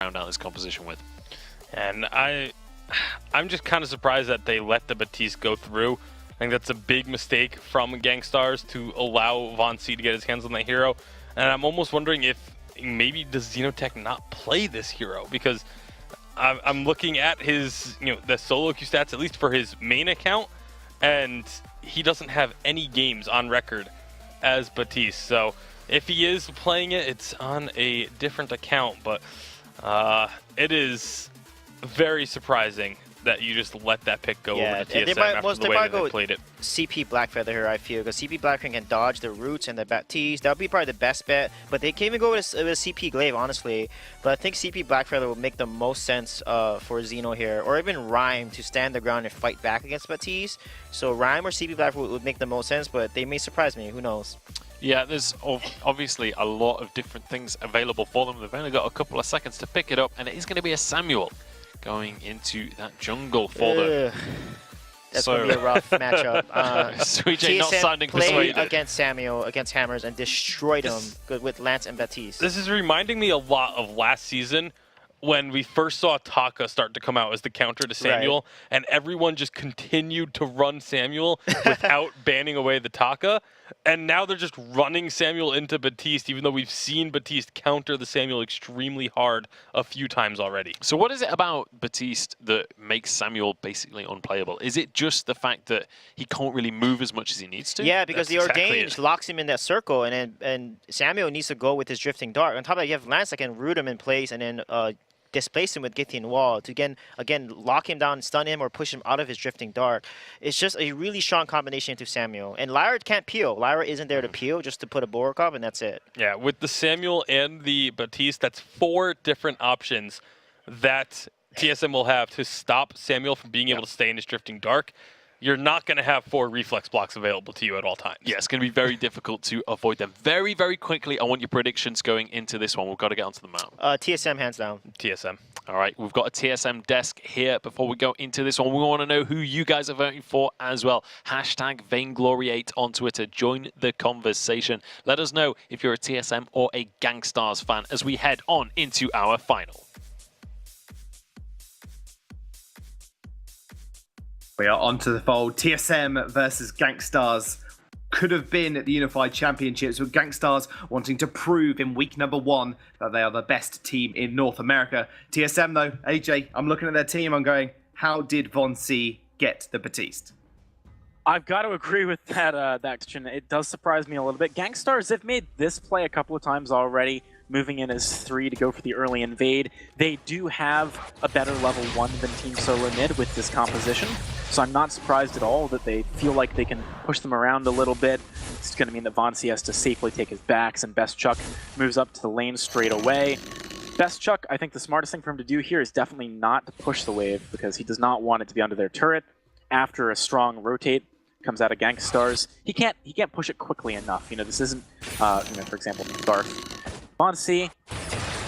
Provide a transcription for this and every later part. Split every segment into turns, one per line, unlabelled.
round out this composition with.
And I'm just kind of surprised that they let the Baptiste go through. I think that's a big mistake from GANKSTARS to allow VonC to get his hands on that hero. And I'm almost wondering if maybe does Xenotech not play this hero, because I'm looking at his, the solo queue stats, at least for his main account, and he doesn't have any games on record as Baptiste. So if he is playing it, it's on a different account, but it is very surprising that you just let that pick go over to TSM after the way that they played it.
CP Blackfeather here, I feel, because CP Blackfeather can dodge the roots and the Baptiste. That would be probably the best bet, but they can't even go with a CP Glaive, honestly. But I think CP Blackfeather will make the most sense for Xeno here, or even Rhyme to stand the ground and fight back against Baptiste. So Rhyme or CP Blackfeather would make the most sense, but they may surprise me, who knows.
Yeah, there's obviously a lot of different things available for them. They've only got a couple of seconds to pick it up, and it is going to be a Samuel going into that jungle for them.
That's going to be a rough matchup.
Suijay not sounding
persuaded. Against Samuel, against Hammers, and destroyed him with Lance and Baptiste.
This is reminding me a lot of last season when we first saw Taka start to come out as the counter to Samuel, and everyone just continued to run Samuel without banning away the Taka. And now they're just running Samuel into Baptiste, even though we've seen Baptiste counter the Samuel extremely hard a few times already.
So what is it about Baptiste that makes Samuel basically unplayable? Is it just the fact that he can't really move as much as he needs to?
Yeah, because
That's
the
exactly
Ordained locks him in that circle, and Samuel needs to go with his Drifting Dart. On top of that, you have Lance that can root him in place and then displace him with Githian Wall to again lock him down, stun him, or push him out of his Drifting Dart. It's just a really strong combination into Samuel. And Lyra can't peel. Lyra isn't there to peel, just to put a Borok up, and that's it.
Yeah, with the Samuel and the Baptiste, that's 4 different options that TSM will have to stop Samuel from being able to stay in his Drifting Dark. You're not going to have 4 reflex blocks available to you at all times.
Yeah, it's going to be very difficult to avoid them. Very, very quickly, I want your predictions going into this one. We've got to get onto the map.
TSM, hands down.
TSM.
All right, we've got a TSM desk here. Before we go into this one, we want to know who you guys are voting for as well. Hashtag Vainglory8 on Twitter. Join the conversation. Let us know if you're a TSM or a GANKSTARS fan as we head on into our final.
We are onto the fold. TSM versus GANKSTARS could have been at the Unified Championships, with GANKSTARS wanting to prove in week number 1 that they are the best team in North America. TSM though, AJ, I'm looking at their team, I'm going, how did VonC get the Baptiste?
I've got to agree with that question. It does surprise me a little bit. GANKSTARS have made this play a couple of times already, moving in as 3 to go for the early invade. They do have a better level 1 than Team SOLOMID with this composition, so I'm not surprised at all that they feel like they can push them around a little bit. It's going to mean that VonC has to safely take his backs, and Best Chuck moves up to the lane straight away. Best Chuck, I think the smartest thing for him to do here is definitely not to push the wave, because he does not want it to be under their turret. After a strong rotate comes out of GANKSTARS, he can't push it quickly enough. This isn't, for example, Garth. VonC,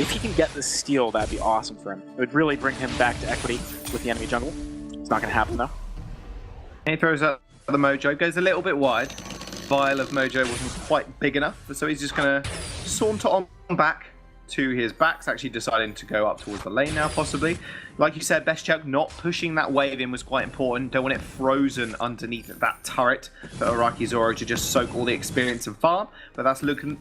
if he can get this steal, that'd be awesome for him. It would really bring him back to equity with the enemy jungle. It's not going to happen, though.
He throws out the Mojo, goes a little bit wide. Vial of Mojo wasn't quite big enough, so he's just going to saunter on back to his backs, actually deciding to go up towards the lane now, possibly. Like you said, Best Chuck not pushing that wave in was quite important. Don't want it frozen underneath that turret for Araki Zoro to just soak all the experience and farm, but that's looking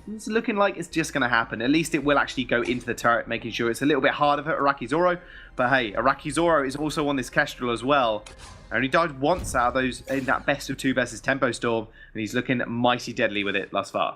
like it's just going to happen. At least it will actually go into the turret, making sure it's a little bit harder for Araki Zoro. But hey, Araki Zoro is also on this Kestrel as well. Only died once out of those in that best of 2 versus Tempo Storm, and he's looking mighty deadly with it thus far.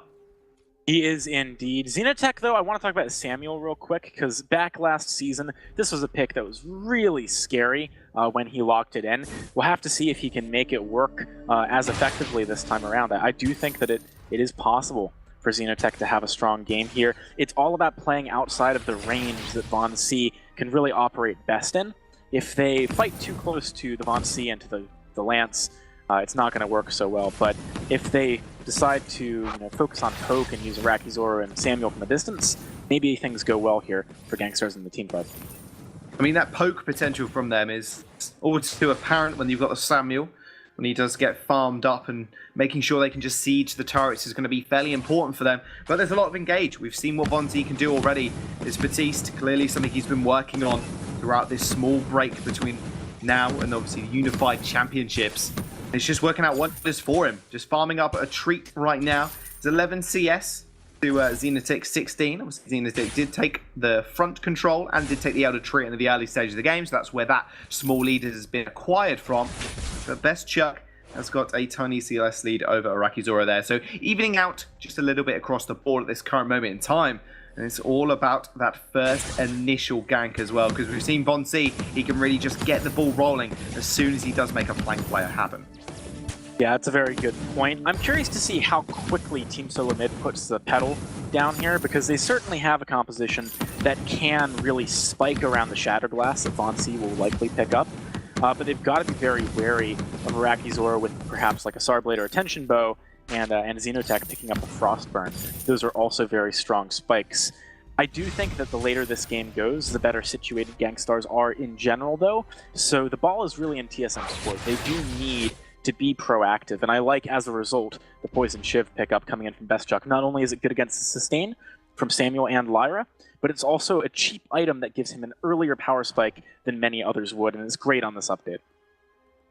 He is indeed. Xenotech, though, I want to talk about Samuel real quick, because back last season, this was a pick that was really scary when he locked it in. We'll have to see if he can make it work as effectively this time around. I do think that it is possible for Xenotech to have a strong game here. It's all about playing outside of the range that VonC can really operate best in. If they fight too close to the VonC and to the Lance, it's not going to work so well. But if they decide to focus on poke and use Araki Zoro and Samuel from a distance, maybe things go well here for GANKSTARS and the team fight.
I mean, that poke potential from them is all too apparent when you've got the Samuel. when he does get farmed up, and making sure they can just siege the turrets is going to be fairly important for them. But there's a lot of engage. We've seen what Von Z can do already. It's Batiste, clearly something he's been working on throughout this small break between now and obviously the Unified Championships. It's just working out wonders for him. Just farming up a treat right now. It's 11 CS to Xenotech 16. Obviously, Xenotech did take the front control and did take the Elder Tree in the early stage of the game, so that's where that small lead has been acquired from. But Best Chuck has got a tiny CLS lead over Arakizora there, so evening out just a little bit across the board at this current moment in time. And it's all about that first initial gank as well, because we've seen Von Z, he can really just get the ball rolling as soon as he does make a flank player happen.
Yeah, that's a very good point. I'm curious to see how quickly Team SOLOMID puts the pedal down here, because they certainly have a composition that can really spike around the Shatter Glass that Von Z will likely pick up. But they've got to be very wary of Arakizora with perhaps like a Sarblade or a Tension Bow, and Xenotech picking up a Frostburn. Those are also very strong spikes. I do think that the later this game goes, the better situated GANKSTARS are in general, though. So the ball is really in TSM's court. They do need to be proactive, and I like, as a result, the Poison Shiv pickup coming in from Best Chuck. Not only is it good against the sustain from Samuel and Lyra, but it's also a cheap item that gives him an earlier power spike than many others would, and it's great on this update.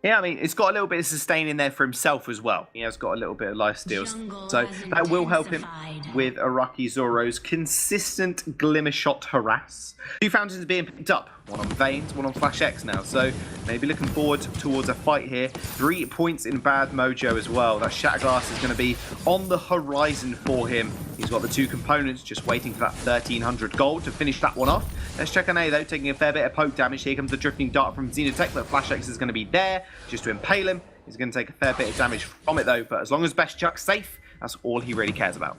Yeah, I mean, it's got a little bit of sustain in there for himself as well. He has got a little bit of life steals. So that will help him with Arakizoro's consistent Glimmer Shot harass. 2 fountains being picked up. One on Veins, one on Flash X now. So maybe looking forward towards a fight here. 3 points in bad mojo as well. That Shatterglass is going to be on the horizon for him. He's got the 2 components, just waiting for that 1300 gold to finish that one off. Let's check on A though, taking a fair bit of poke damage. Here comes the Drifting Dart from Xenotech, but Flash X is going to be there just to impale him. He's going to take a fair bit of damage from it though, but as long as Best Chuck's safe, that's all he really cares about.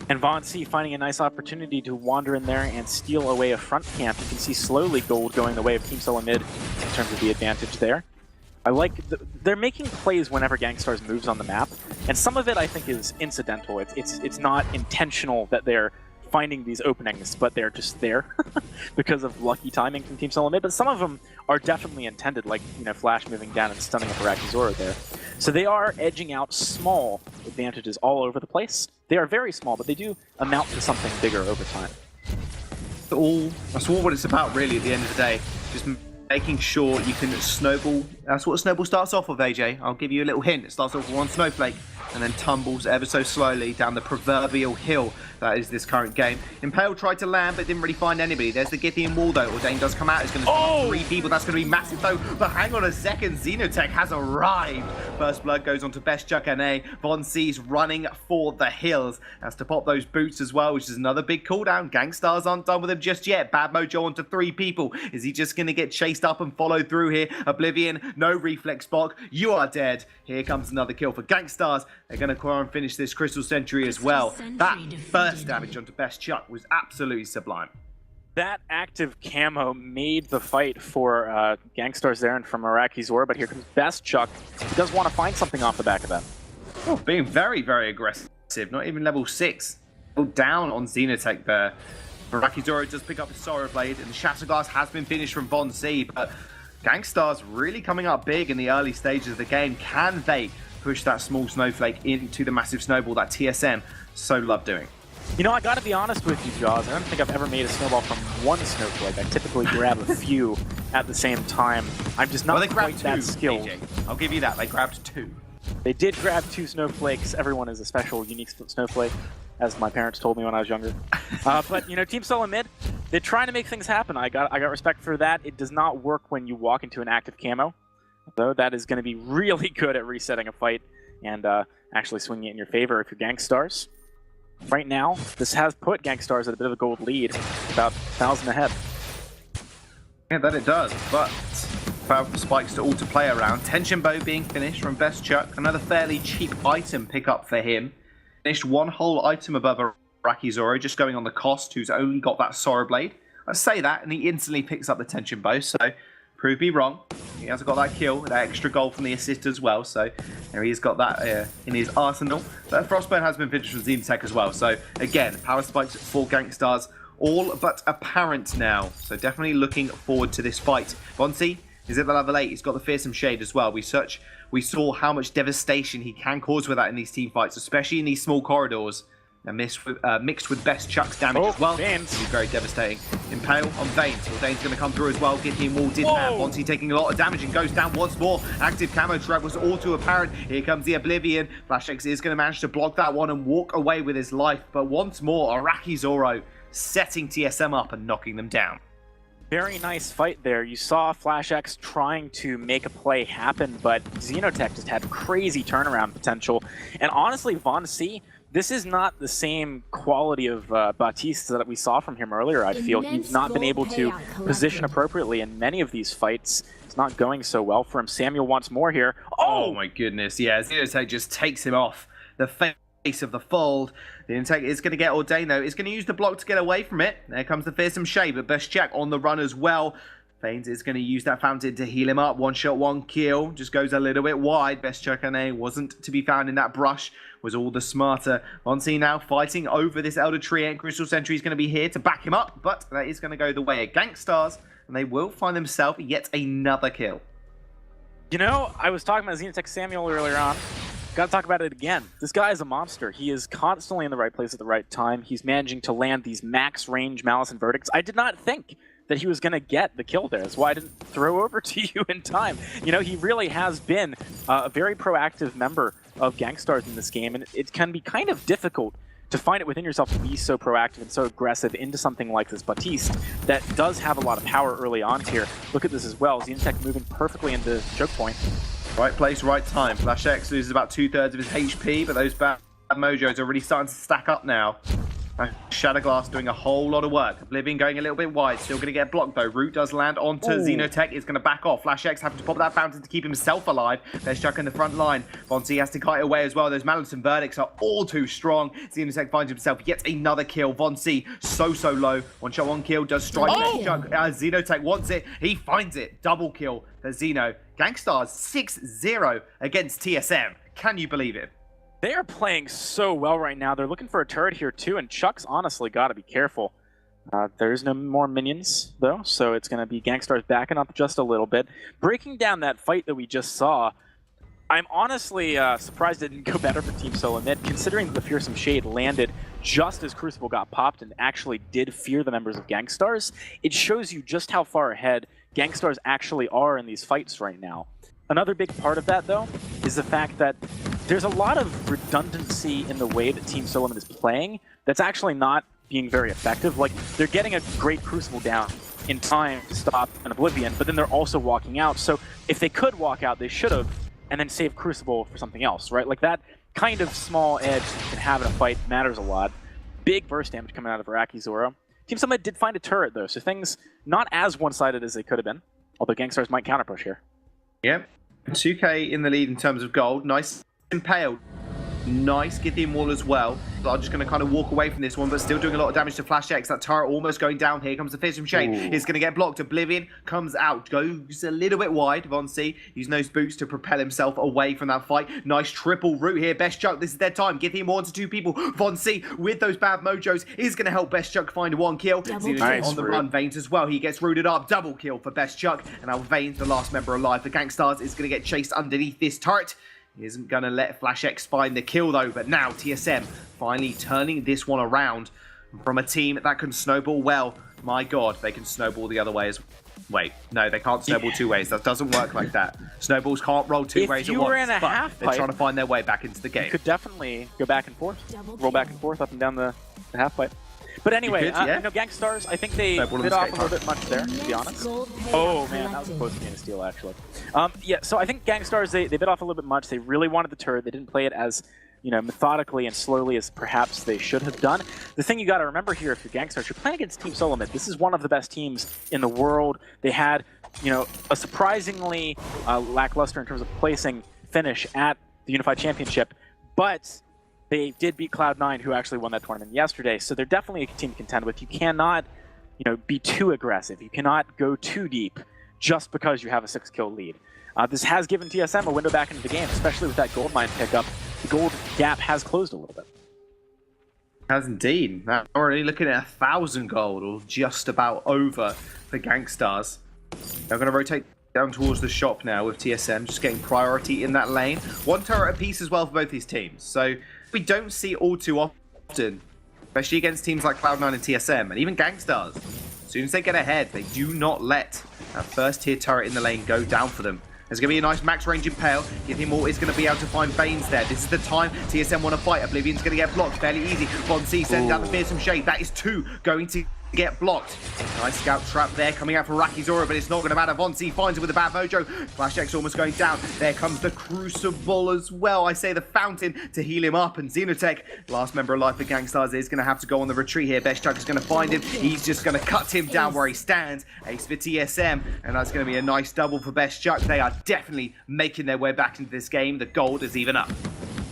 And Von Z finding a nice opportunity to wander in there and steal away a front camp. You can see slowly gold going the way of Team SOLOMID in terms of the advantage there. I like they're making plays whenever GANKSTARS moves on the map, and some of it I think is incidental. It's not intentional that they're finding these openings, but they're just there because of lucky timing from Team SOLOMID. But some of them are definitely intended, like, you know, Flash moving down and stunning up Arakizora there. So they are edging out small advantages all over the place. They are very small, but they do amount to something bigger over time.
That's all what it's about really at the end of the day. Just making sure you can snowball. That's what a snowball starts off with, AJ. I'll give you a little hint. It starts off with 1 snowflake and then tumbles ever so slowly down the proverbial hill that is this current game. Impale tried to land but didn't really find anybody. There's the Githian wall though. Ordain does come out. It's going to stop 3 people. That's going to be massive though. But hang on a second. Xenotech has arrived. First blood goes on to Best Chuck and A. Von Z's running for the hills. Has to pop those boots as well, which is another big cooldown. GANKSTARS aren't done with him just yet. Bad mojo onto 3 people. Is he just going to get chased up and followed through here? Oblivion, no reflex block. You are dead. Here comes another kill for GANKSTARS. They're going to try and finish this Crystal Sentry as well. That burst damage onto Best Chuck was absolutely sublime.
That active camo made the fight for GANKSTARS there and from Arakizora, but here comes Best Chuck. He does want to find something off the back of that.
Oh, being very, very aggressive. Not even level 6. Down on Xenotech there. Arakizora does pick up his Sorrow Blade, and Shatterglass has been finished from Von Z, but GANKSTARS really coming up big in the early stages of the game. Can they push that small snowflake into the massive snowball that TSM so love doing?
You know, I gotta be honest with you, Jaws. I don't think I've ever made a snowball from 1 snowflake. I typically grab a few at the same time. I'm just not quite that skilled.
AJ. I'll give you that. They grabbed 2.
They did grab 2 snowflakes. Everyone is a special, unique snowflake, as my parents told me when I was younger. But, you know, Team SOLOMID, they're trying to make things happen. I got respect for that. It does not work when you walk into an active camo, though. That is going to be really good at resetting a fight and actually swinging it in your favor if you're GANKSTARS. Right now, this has put GANKSTARS at a bit of a gold lead, about 1,000 ahead.
Yeah, that it does, but powerful spikes to all to play around. Tension Bow being finished from Best Chuck. Another fairly cheap item pickup for him. Finished 1 whole item above Arakizora, just going on the cost, who's only got that Sorrow Blade. I say that, and he instantly picks up the Tension Bow, so prove me wrong. He hasn't got that kill, that extra goal from the assist as well, so there he's got that in his arsenal. But Frostburn has been finished from Xenotech as well, so again, power spikes for GANKSTARS, all but apparent now. So definitely looking forward to this fight. Von Z Is at the level 8. He's got the Fearsome Shade as well. We saw how much devastation he can cause with that in these team fights, especially in these small corridors. And mixed with Best Chuck's damage as well.
Veins.
He's very devastating. Impale on Veins. Ordain's going to come through as well. Githian Wall did have. Bonsi taking a lot of damage and goes down once more. Active camo trap was all too apparent. Here comes the Oblivion. FlashX is going to manage to block that one and walk away with his life. But once more, Araki Zoro setting TSM up and knocking them down.
Very nice fight there. You saw FlashX trying to make a play happen, but Xenotech just had crazy turnaround potential. And honestly, Von C, this is not the same quality of Baptiste that we saw from him earlier, I feel. He's not been able to position appropriately in many of these fights. It's not going so well for him. Samuel wants more here.
Oh my goodness, yeah. Xenotech just takes him off the face of the fold. The intake is going to get Ordain though. It's going to use the block to get away from it. There comes the Fearsome Shade, but Best Jack on the run as well. Fanes is going to use that fountain to heal him up. One shot, one kill. Just goes a little bit wide. Best Chakane wasn't to be found in that brush. Was all the smarter. Monsi now fighting over this Elder Tree, and Crystal Sentry is going to be here to back him up, but that is going to go the way of GANKSTARS, and they will find themselves yet another kill.
You know, I was talking about Xenotech Samuel earlier on. Gotta talk about it again. This guy is a monster. He is constantly in the right place at the right time. He's managing to land these max range Malice and Verdicts. I did not think that he was going to get the kill there. That's why I didn't throw over to you in time. You know, he really has been a very proactive member of GANKSTARS in this game, and it can be kind of difficult to find it within yourself to be so proactive and so aggressive into something like this Baptiste that does have a lot of power early on here. Look at this as well. Xenotech moving perfectly into choke point.
Right place, right time. FlashX loses about 2/3 of his HP, but those bad mojos are really starting to stack up now. Shadowglass doing a whole lot of work. Oblivion going a little bit wide. Still going to get blocked though. Root does land onto Xenotech. It's going to back off. FlashX having to pop that fountain to keep himself alive. There's Chuck in the front line. Vonsi has to kite away as well. Those Malice and Verdicts are all too strong. Xenotech finds himself yet another kill. Vonsi so low. One shot, one kill. Does strike Chuck. Xenotech wants it. He finds it. Double kill for Xeno. GANKSTARS 6-0 against TSM. Can you believe it?
They are playing so well right now. They're looking for a turret here too, and Chuck's honestly got to be careful. There's no more minions though, so it's going to be GANKSTARS backing up just a little bit. Breaking down that fight that we just saw, I'm honestly surprised it didn't go better for Team SOLOMID, considering the Fearsome Shade landed just as Crucible got popped and actually did fear the members of GANKSTARS. It shows you just how far ahead GANKSTARS actually are in these fights right now. Another big part of that, though, is the fact that there's a lot of redundancy in the way that Team SOLOMID is playing that's actually not being very effective. Like, they're getting a great Crucible down in time to stop an Oblivion, but then they're also walking out. So if they could walk out, they should have, and then save Crucible for something else, right? Like, that kind of small edge that you can have in a fight matters a lot. Big burst damage coming out of Araki Zoro. Team SOLOMID did find a turret, though, so things not as one-sided as they could have been, although GANKSTARS might counterpush here.
Yep. 2K in the lead in terms of gold. Nice Impale. Nice Githian Wall as well. So I'm just going to kind of walk away from this one, but still doing a lot of damage to FlashX. That turret almost going down. Here comes the Fearsome Shade. It's going to get blocked. Oblivion comes out. Goes a little bit wide. Vonsi using those boots to propel himself away from that fight. Nice triple root here. Best Chuck, this is their time. Githian Wall onto two people. Vonsi with those bad mojos is going to help Best Chuck find one kill.
Nice
on the run. Veins as well. He gets rooted up. Double kill for Best Chuck. And now Veins, the last member alive for GANKSTARS, is going to get chased underneath this turret. He isn't going to let FlashX find the kill, though. But now TSM finally turning this one around from a team that can snowball well. My God, they can snowball the other way as well. Wait, no, they can't snowball two ways. That doesn't work like that. Snowballs can't roll two ways at once.
If you were in a half
pipe, they're trying to find their way back into the game.
You could definitely go back and forth. Roll back and forth up and down the half pipe. But anyway,
you know,
GANKSTARS, I think they bit off a little bit much there, to be honest. Oh man, that was supposed to be a steal, actually. Yeah, so I think GANKSTARS, they bit off a little bit much. They really wanted the turret. They didn't play it as, you know, methodically and slowly as perhaps they should have done. The thing you got to remember here, if you're GANKSTARS, you're playing against Team SOLOMID. This is one of the best teams in the world. They had, you know, a surprisingly lackluster in terms of placing finish at the Unified Championship, but they did beat Cloud9, who actually won that tournament yesterday. So they're definitely a team to contend with. You cannot, you know, be too aggressive. You cannot go too deep just because you have a 6-kill lead. This has given TSM a window back into the game, especially with that gold mine pickup. The gold gap has closed a little bit.
Has indeed. Now we're already looking at 1,000 gold, or just about over for GANKSTARS. They're going to rotate down towards the shop now with TSM, just getting priority in that lane. One turret apiece as well for both these teams. So we don't see all too often, especially against teams like Cloud9 and TSM, and even GANKSTARS. As soon as they get ahead, they do not let that first tier turret in the lane go down for them. There's going to be a nice max range impale. Githimore is going to be able to find Banes there. This is the time TSM want to fight. Oblivion's going to get blocked fairly easy. Von C sends out the fearsome shade. That is 2 going to get blocked. Nice scout trap there coming out for Rakizora, but it's not going to matter. Von C finds it with a bad mojo. Flash X almost going down. There comes the Crucible as well. I say the Fountain to heal him up, and Xenotech, last member of life for GANKSTARS, is going to have to go on the retreat here. Best Chuck is going to find him. He's just going to cut him down where he stands. Ace for TSM, and that's going to be a nice double for Best Chuck. They are definitely making their way back into this game. The gold is even up.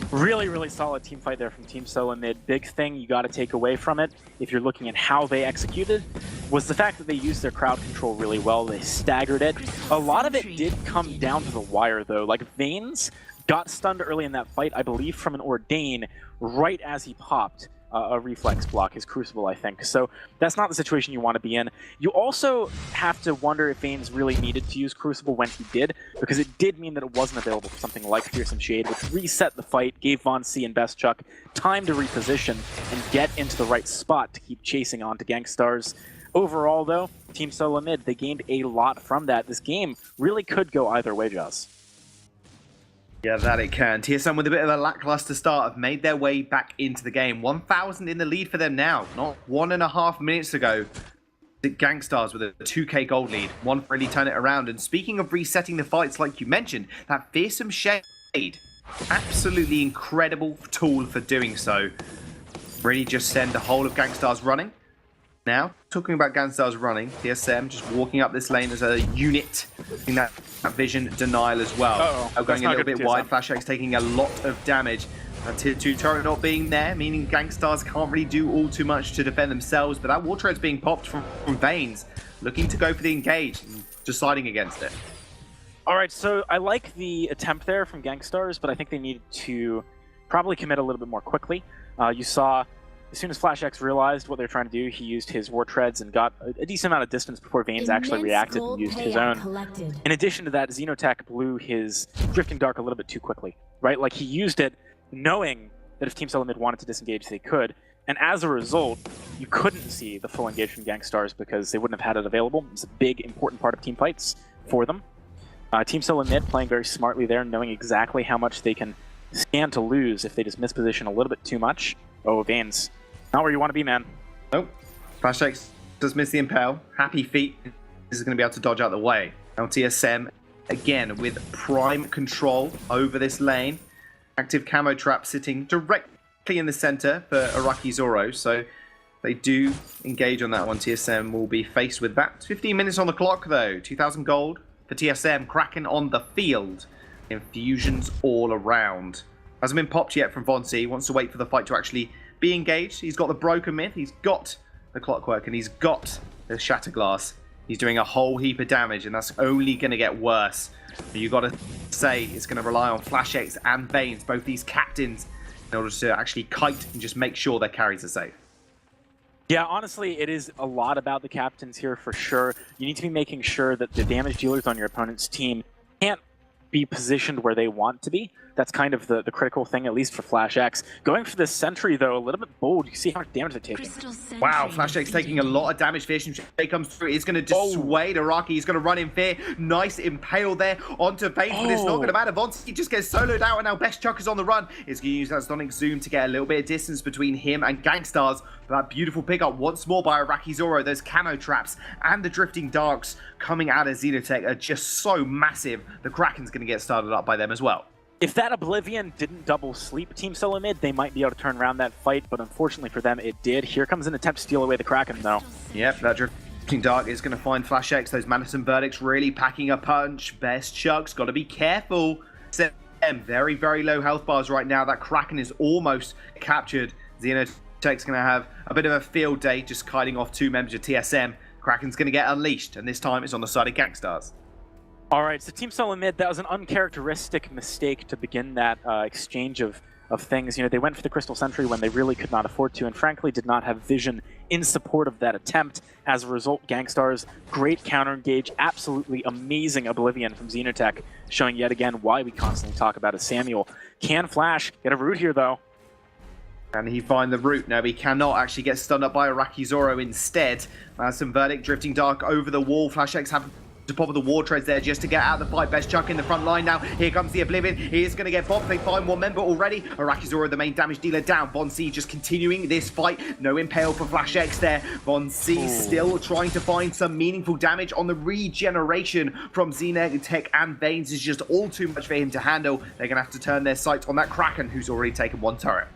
Really, really solid team fight there from Team SOLOMID. Big thing you got to take away from it, if you're looking at how they executed, was the fact that they used their crowd control really well. They staggered it. A lot of it did come down to the wire, though. Like, Vanes got stunned early in that fight, I believe, from an Ordain right as he popped a reflex block, his Crucible, I think. So that's not the situation you want to be in. You also have to wonder if Vanes really needed to use Crucible when he did, because it did mean that it wasn't available for something like Fearsome Shade, which reset the fight, gave Von C and Best Chuck time to reposition and get into the right spot to keep chasing on to GANKSTARS. Overall, though, Team SOLOMID, they gained a lot from that. This game really could go either way, Joss.
Yeah, that it can. TSM with a bit of a lackluster start have made their way back into the game. 1,000 in the lead for them now. Not 1.5 minutes ago. GANKSTARS with a 2k gold lead. One to really turn it around. And speaking of resetting the fights, like you mentioned, that Fearsome Shade, absolutely incredible tool for doing so. Really just send the whole of GANKSTARS running. Now, talking about GANKSTARS running, TSM just walking up this lane as a unit in that vision denial as well. Going a little bit wide. Flash X taking a lot of damage. That tier 2 turret not being there, meaning GANKSTARS can't really do all too much to defend themselves, but that wall turret's being popped from Vanes, looking to go for the engage and deciding against it.
Alright, so I like the attempt there from GANKSTARS, but I think they needed to probably commit a little bit more quickly. You saw, as soon as Flash X realized what they were trying to do, he used his War Treads and got a decent amount of distance before Vanes actually reacted and used his own. In addition to that, Xenotech blew his Drifting Dark a little bit too quickly, right? Like, he used it knowing that if Team SOLOMID wanted to disengage, they could. And as a result, you couldn't see the full engage from GANKSTARS because they wouldn't have had it available. It's a big, important part of team fights for them. Team SOLOMID playing very smartly there, knowing exactly how much they can stand to lose if they just misposition a little bit too much. Oh, Vanes. Not where you want to be, man.
Nope. Flash X does miss the impale. Happy Feet is going to be able to dodge out the way. Now TSM, again, with prime control over this lane. Active camo trap sitting directly in the center for Araki Zoro. So they do engage on that one. TSM will be faced with that. 15 minutes on the clock, though. 2,000 gold for TSM. Kraken on the field. Infusions all around. Hasn't been popped yet from Von C. Wants to wait for the fight to actually be engaged. He's got the Broken Myth, he's got the Clockwork, and he's got the Shatter Glass. He's doing a whole heap of damage, and that's only going to get worse. You got to say it's going to rely on Flash X and Vanes, both these captains, in order to actually kite and just make sure their carries are safe.
Yeah, honestly, it is a lot about the captains here for sure. You need to be making sure that the damage dealers on your opponent's team can't be positioned where they want to be. That's kind of the critical thing, at least for Flash X. Going for this Sentry, though, a little bit bold. You see how much damage they're taking.
Wow, Flash X taking a lot of damage. Fearsome Shade comes through. It's going to dissuade Araki. He's going to run in fear. Nice impale there onto Vanes, but it's not going to matter. Vonsi just gets soloed out, and now Best Chuck is on the run. He's going to use that Sonic Zoom to get a little bit of distance between him and GANKSTARS. That beautiful pickup once more by Araki Zoro. Those camo traps and the Drifting Darks coming out of Xenotech are just so massive. The Kraken's going to get started up by them as well.
If that Oblivion didn't double sleep Team SOLOMID, they might be able to turn around that fight, but unfortunately for them, it did. Here comes an attempt to steal away the Kraken, though.
Yep, that Drifting Dark is going to find Flash X. Those Madison Verdicts really packing a punch. Best Chuck's got to be careful. Very, very low health bars right now. That Kraken is almost captured. Xenotech's going to have a bit of a field day, just kiting off 2 members of TSM. Kraken's going to get unleashed, and this time it's on the side of GANKSTARS.
All right, so Team SOLOMID, that was an uncharacteristic mistake to begin that exchange of things. You know, they went for the Crystal Sentry when they really could not afford to, and frankly did not have vision in support of that attempt. As a result, GANKSTARS, great counter engage, absolutely amazing Oblivion from Xenotech, showing yet again why we constantly talk about a Samuel. Can Flash get a root here though?
Can he find the route? No, he cannot actually get stunned up by Iraqi Zoro instead. Some Verdict drifting dark over the wall. Flash X have to pop of the war treads there just to get out of the fight. Best Chuck in the front line now. Here comes the Oblivion. He is going to get bopped. They find one member already. Iraqi Zoro, the main damage dealer, down. Von C just continuing this fight. No impale for Flash X there. Von C still trying to find some meaningful damage on the regeneration from Xenotech and Veins is just all too much for him to handle. They're going to have to turn their sights on that Kraken who's already taken one turret.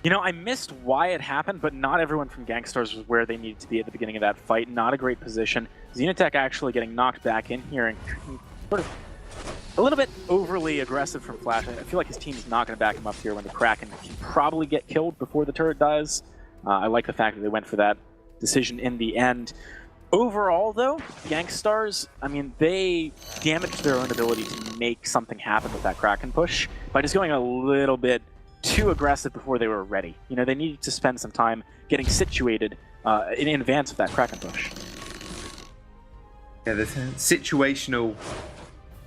You know, I missed why it happened, but not everyone from GANKSTARS was where they needed to be at the beginning of that fight. Not a great position. Xenotech actually getting knocked back in here and sort of a little bit overly aggressive from Flash. I feel like his team is not going to back him up here when the Kraken can probably get killed before the turret dies. I like the fact that they went for that decision in the end. Overall, though, GANKSTARS, I mean, they damaged their own ability to make something happen with that Kraken push by just going a little bit too aggressive before they were ready. You know, they needed to spend some time getting situated in advance of that Kraken push.
Yeah, the situational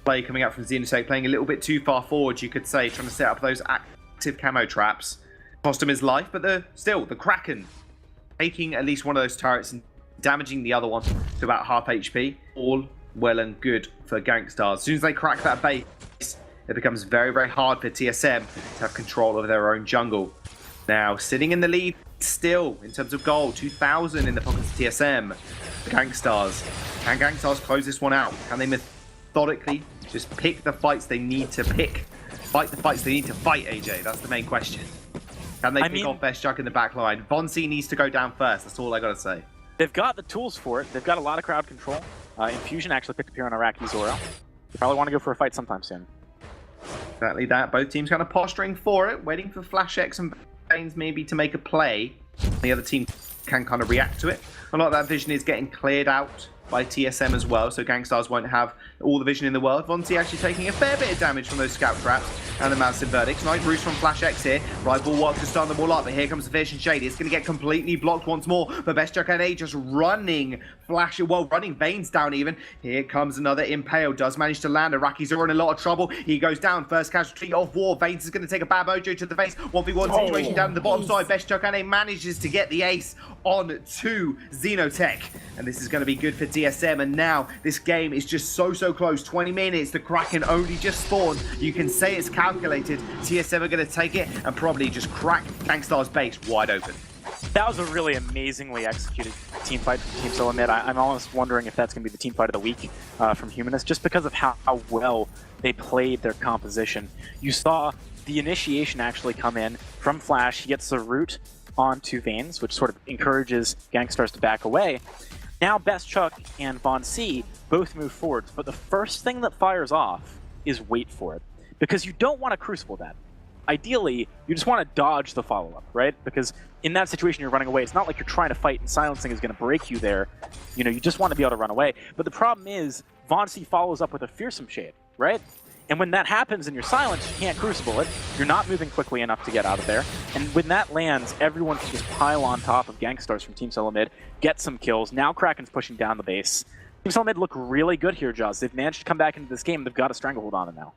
play coming out from Xenotech, playing a little bit too far forward, you could say, trying to set up those active camo traps. Cost him his life, but still, the Kraken taking at least one of those turrets and damaging the other one to about half HP. All well and good for GANKSTARS. As soon as they crack that base, it becomes very, very hard for TSM to have control over their own jungle. Now, sitting in the lead still in terms of gold, 2,000 in the pockets of TSM. GANKSTARS. Can GANKSTARS close this one out? Can they methodically just pick the fights they need to pick? Fight the fights they need to fight, AJ? That's the main question. Can they pick off Best Chuck in the back line? Von C needs to go down first. That's all I got to say.
They've got the tools for it. They've got a lot of crowd control. Infusion actually picked up here on Iraqi Zoro. They probably want to go for a fight sometime soon.
Exactly that. Both teams kind of posturing for it, waiting for Flash X and Veins maybe to make a play. The other team can kind of react to it. A lot of that vision is getting cleared out by TSM as well, so GANKSTARS won't have all the vision in the world. Von C actually taking a fair bit of damage from those scout traps and the massive verdicts. Nice roost from Flash X here. Right bulwark to stun them all up, but here comes the Fish and Shade. It's going to get completely blocked once more, but Best Chuck and A just running running Veins down even. Here comes another Impale. Does manage to land. Iraqis are in a lot of trouble. He goes down. First casualty of war. Veins is going to take a bad mojo to the face. 1v1 situation down in the bottom side. Best Chuck and A manages to get the ace on to Xenotech. And this is going to be good for TSM. And now this game is just so close. 20 minutes. The Kraken only just spawned. You can say it's calculated. TSM are going to take it and probably just crack GANKSTARS base wide open.
That was a really amazingly executed team fight from Team SOLOMID. I'm almost wondering if that's going to be the team fight of the week from Humanist, just because of how well they played their composition. You saw the initiation actually come in from Flash. He gets the root onto Veins, which sort of encourages GANKSTARS to back away. Now Best Chuck and Von C both move forward, but the first thing that fires off is wait for it, because you don't want to crucible that. Ideally, you just want to dodge the follow-up, right? Because in that situation, you're running away. It's not like you're trying to fight and silencing is going to break you there. You know, you just want to be able to run away. But the problem is, Von C follows up with a Fearsome Shade, right? And when that happens and you're silenced, you can't crucible it. You're not moving quickly enough to get out of there. And when that lands, everyone can just pile on top of GANKSTARS from Team SOLOMID, get some kills. Now Kraken's pushing down the base. Team SOLOMID look really good here, Jaws. They've managed to come back into this game. They've got a stranglehold on it now.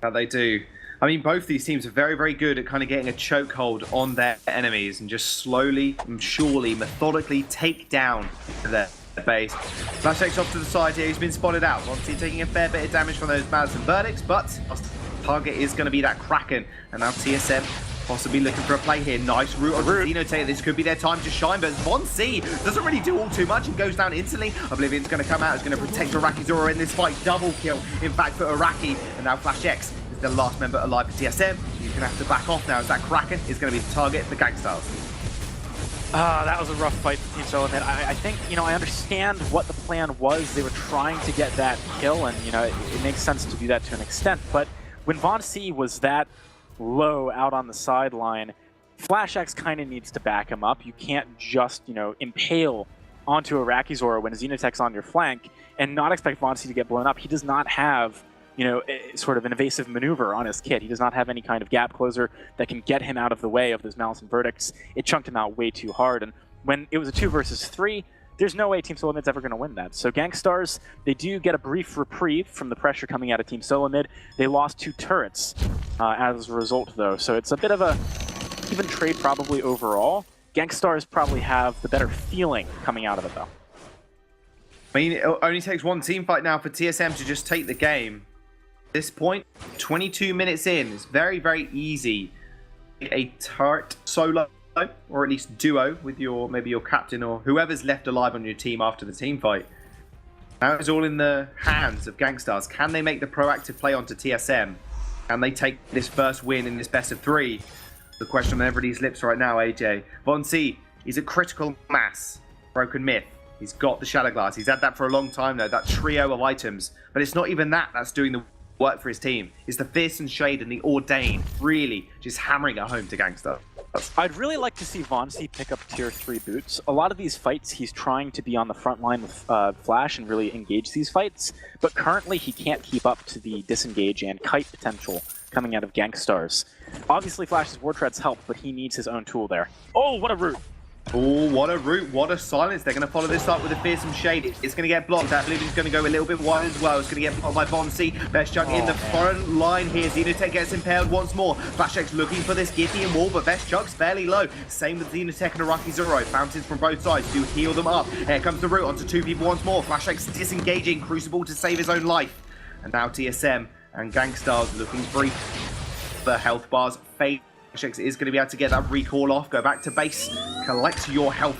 Yeah, they do. I mean, both these teams are very, very good at kind of getting a chokehold on their enemies and just slowly and surely, methodically take down their base. Flash X off to the side here. He's been spotted out. Obviously taking a fair bit of damage from those Madison verdicts, but target is going to be that Kraken. And now TSM possibly looking for a play here. Nice route on Xenotech. This could be their time to shine, but Von C doesn't really do all too much and goes down instantly. Oblivion's going to come out. Is going to protect Iraqi Zoro in this fight. Double kill, in fact, for Iraqi. And now Flash X is the last member alive for TSM. He's going to have to back off now as that Kraken is going to be the target for GANKSTARS.
That was a rough fight for Team SOLOMID. I think, you know, I understand what the plan was. They were trying to get that kill, and, you know, it makes sense to do that to an extent. But when Von C was that low out on the sideline, Flash X kind of needs to back him up. You can't just, you know, impale onto Iraqi Zoro when Xenotech's on your flank and not expect Von C to get blown up. He does not have sort of an evasive maneuver on his kit. He does not have any kind of gap closer that can get him out of the way of those Malice and Verdicts. It chunked him out way too hard, and when it was a 2 versus 3, there's no way Team SOLOMID's ever going to win that. So GANKSTARS, they do get a brief reprieve from the pressure coming out of Team SOLOMID. They lost 2 turrets as a result, though, so it's a bit of a even trade probably overall. GANKSTARS probably have the better feeling coming out of it, though.
I mean, it only takes one team fight now for TSM to just take the game. At this point, 22 minutes in, it's very, very easy. A turret solo, or at least duo with maybe your captain or whoever's left alive on your team after the team fight. Now it's all in the hands of GANKSTARS. Can they make the proactive play onto TSM? Can they take this first win in this best of 3? The question on everybody's lips right now, AJ. VONC, he's a critical mass. Broken Myth. He's got the Shadow Glass. He's had that for a long time now, that trio of items. But it's not even that that's doing the work for his team. It's the Fearsome Shade and the Ordain really just hammering it home to GANKSTARS.
I'd really like to see VONC pick up tier 3 boots. A lot of these fights, he's trying to be on the front line with Flash and really engage these fights, but currently he can't keep up to the disengage and kite potential coming out of GANKSTARS. Obviously Flash's War Treads help, but he needs his own tool there. Oh, what a route!
Oh, what a route, what a silence. They're going to follow this up with a Fearsome Shade. It's going to get blocked. That Luden's going to go a little bit wide as well. It's going to get blocked by VONC. Best Chunk in the front line here. Xenotech gets impaled once more. FlashX looking for this Githian wall, but Best Chunk's fairly low. Same with Xenotech and Araki Zoro. Fountains from both sides do heal them up. Here comes the route onto 2 people once more. FlashX disengaging. Crucible to save his own life. And now TSM and GANKSTARS looking free. The health bars fade. FlashX is going to be able to get that recall off, go back to base, collect your health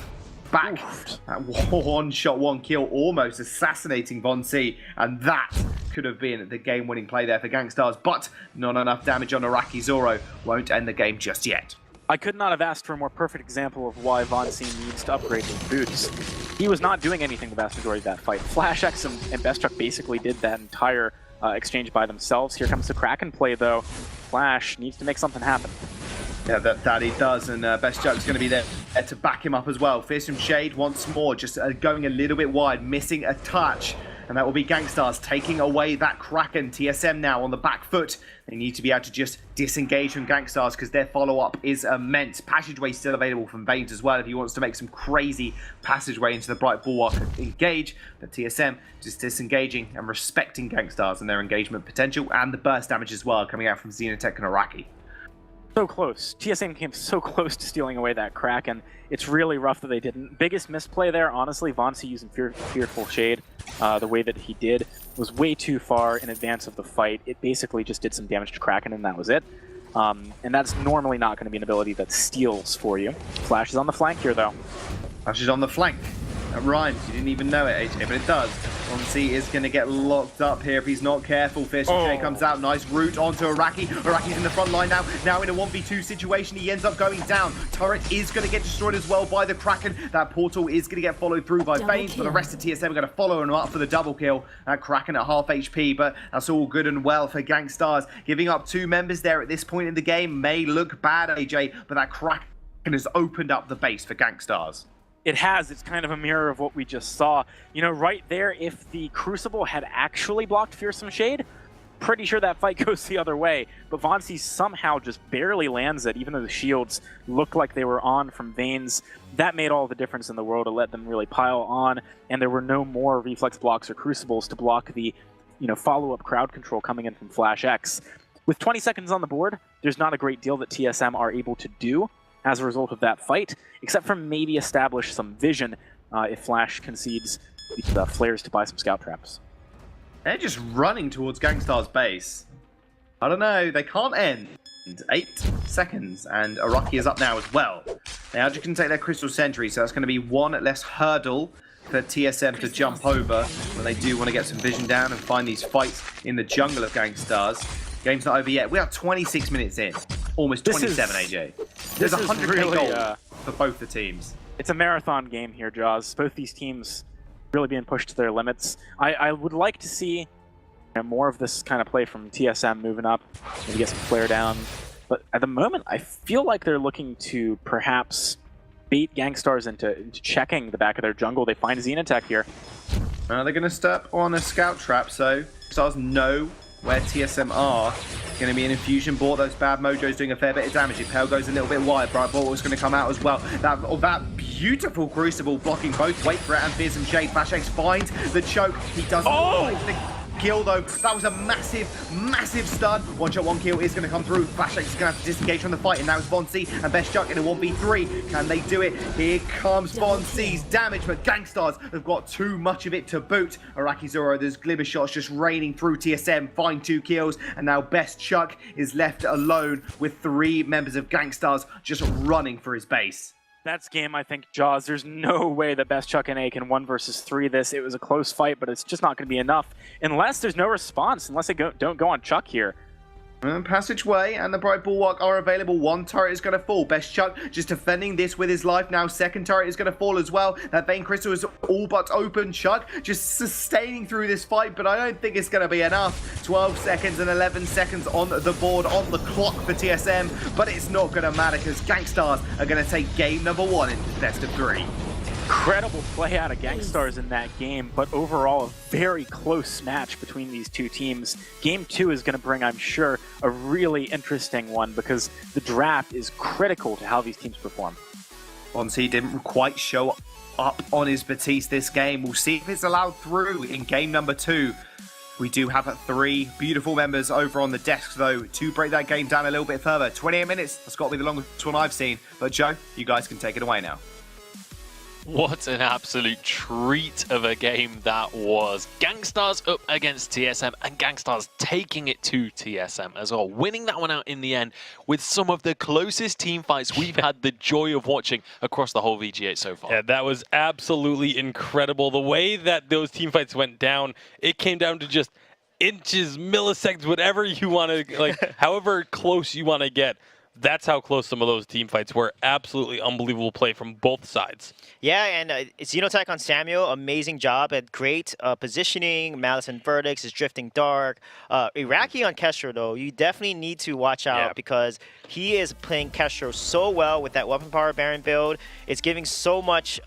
back. That one shot, 1 kill, almost assassinating VONC, and that could have been the game-winning play there for GANKSTARS, but not enough damage on Araki Zoro. Won't end the game just yet.
I could not have asked for a more perfect example of why VONC needs to upgrade his boots. He was not doing anything the vast majority of that fight. FlashX and BestChuck basically did that entire exchange by themselves. Here comes the Kraken play, though. Flash needs to make something happen.
Yeah, that he does, and BestChuck's going to be there to back him up as well. Fearsome Shade once more, just going a little bit wide, missing a touch, and that will be GANKSTARS taking away that Kraken. TSM now on the back foot. They need to be able to just disengage from GANKSTARS because their follow-up is immense. Passageway still available from Vanes as well if he wants to make some crazy passageway into the Bright Bulwark engage. But TSM just disengaging and respecting GANKSTARS and their engagement potential, and the burst damage as well coming out from Xenotech and Araki.
So close. TSM came so close to stealing away that Kraken. It's really rough that they didn't. Biggest misplay there, honestly, VONC using Fearful Shade the way that he did was way too far in advance of the fight. It basically just did some damage to Kraken, and that was it. And that's normally not going to be an ability that steals for you. Flash is on the flank here, though.
Flash is on the flank. That rhymes. You didn't even know it, AJ, but it does. VONC is going to get locked up here if he's not careful. Fearsome Shade comes out. Nice route onto Araki. Araki's in the front line now. Now in a 1v2 situation, he ends up going down. Turret is going to get destroyed as well by the Kraken. That portal is going to get followed through by Vanes, but the rest of TSM are going to follow him up for the double kill. That Kraken at half HP, but that's all good and well for GANKSTARS. Giving up 2 members there at this point in the game may look bad, AJ, but that Kraken has opened up the base for GANKSTARS.
It has. It's kind of a mirror of what we just saw. You know, right there, if the Crucible had actually blocked Fearsome Shade, pretty sure that fight goes the other way. But VONC somehow just barely lands it, even though the shields looked like they were on from Vanes. That made all the difference in the world. It let them really pile on, and there were no more reflex blocks or Crucibles to block the, follow-up crowd control coming in from FlashX. With 20 seconds on the board, there's not a great deal that TSM are able to do as a result of that fight, except for maybe establish some vision if Flash concedes the flares to buy some scout traps.
They're just running towards GANKSTARS base. I don't know, they can't end. 8 seconds, and Araki is up now as well. Now you can take their Crystal Sentry, so that's going to be 1 less hurdle for TSM to jump over when they do want to get some vision down and find these fights in the jungle of GANKSTARS. Game's not over yet. We are 26 minutes in. Almost 27, AJ. There's 100k really, goal for both the teams.
It's a marathon game here, Jaws. Both these teams really being pushed to their limits. I would like to see more of this kind of play from TSM moving up, maybe get some flare down. But at the moment, I feel like they're looking to perhaps bait GANKSTARS into checking the back of their jungle. They find Xenotech here.
They're going to step on a scout trap, so GANKSTARS know where TSM are. Going to be an infusion bought. Those bad mojos doing a fair bit of damage. Impale goes a little bit wide. Bright Ball is going to come out as well. That beautiful Crucible blocking both. Wait for it and Fizz and Jade. Flash X finds the choke. He doesn't like the kill though. That was a massive, massive stun. One shot, one kill is going to come through. Flash X is going to have to disengage from the fight. And now it's Von C and Best Chuck in a 1v3. Can they do it? Here comes Von C's damage, but GANKSTARS have got too much of it to boot. Araki Zoro, there's glimmer shots just raining through TSM. Find 2 kills. And now Best Chuck is left alone with 3 members of GANKSTARS just running for his base.
That's game, I think, Jaws. There's no way that Best Chuck and A can 1 versus 3 this. It was a close fight, but it's just not going to be enough unless there's no response, unless they don't go on Chuck here.
Passageway and the Bright Bulwark are available. 1 turret is going to fall. Best Chuck just defending this with his life now. 2nd turret is going to fall as well. That Vein Crystal is all but open. Chuck just sustaining through this fight, but I don't think it's going to be enough. 12 seconds and 11 seconds on the board, on the clock for TSM, but it's not going to matter because GANKSTARS are going to take game number 1 in best of 3.
Incredible play out of GANKSTARS in that game, but overall a very close match between these two teams. Game 2 is going to bring, I'm sure, a really interesting one because the draft is critical to how these teams perform.
Bonsi didn't quite show up on his Batiste this game. We'll see if it's allowed through in game number 2. We do have 3 beautiful members over on the desk, though, to break that game down a little bit further. 28 minutes, that's got to be the longest one I've seen. But Joe, you guys can take it away now.
What an absolute treat of a game that was. GANKSTARS up against TSM and GANKSTARS taking it to TSM as well. Winning that one out in the end with some of the closest team fights we've had the joy of watching across the whole VG8 so far.
Yeah, that was absolutely incredible. The way that those team fights went down, it came down to just inches, milliseconds, whatever you want to, like, however close you want to get. That's how close some of those team fights were. Absolutely unbelievable play from both sides.
Yeah, and Xenotech on Samuel, amazing job at great positioning. Malice and Verdicts is drifting dark. Iraqi on Kestrel, though, you definitely need to watch out because he is playing Kestrel so well with that Weapon Power Baron build. It's giving so much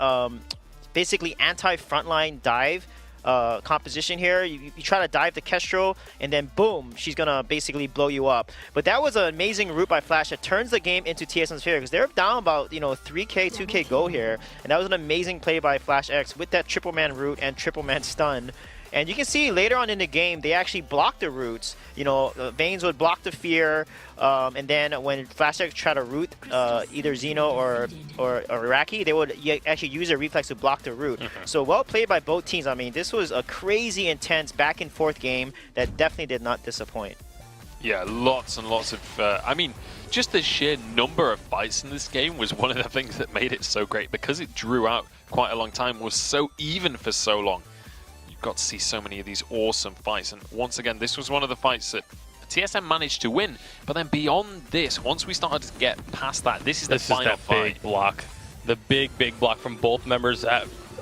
basically anti-frontline dive composition here. You try to dive the Kestrel, and then boom, she's gonna basically blow you up. But that was an amazing route by Flash that turns the game into TSM's favor because they're down about 3K, 2K go here, and that was an amazing play by Flash X with that triple man route and triple man stun. And you can see later on in the game, they actually block the roots. Veins would block the fear, and then when Flash X try to root either Xeno or Iraqi, they would actually use their reflex to block the root. So well played by both teams. I mean, this was a crazy intense back and forth game that definitely did not disappoint.
Yeah, lots and lots of, I mean, just the sheer number of fights in this game was one of the things that made it so great because it drew out quite a long time, was so even for so long. Got to see so many of these awesome fights, and once again this was one of the fights that TSM managed to win, but then beyond this, once we started to get past that, this is the final fight.
Big block. The big block from both members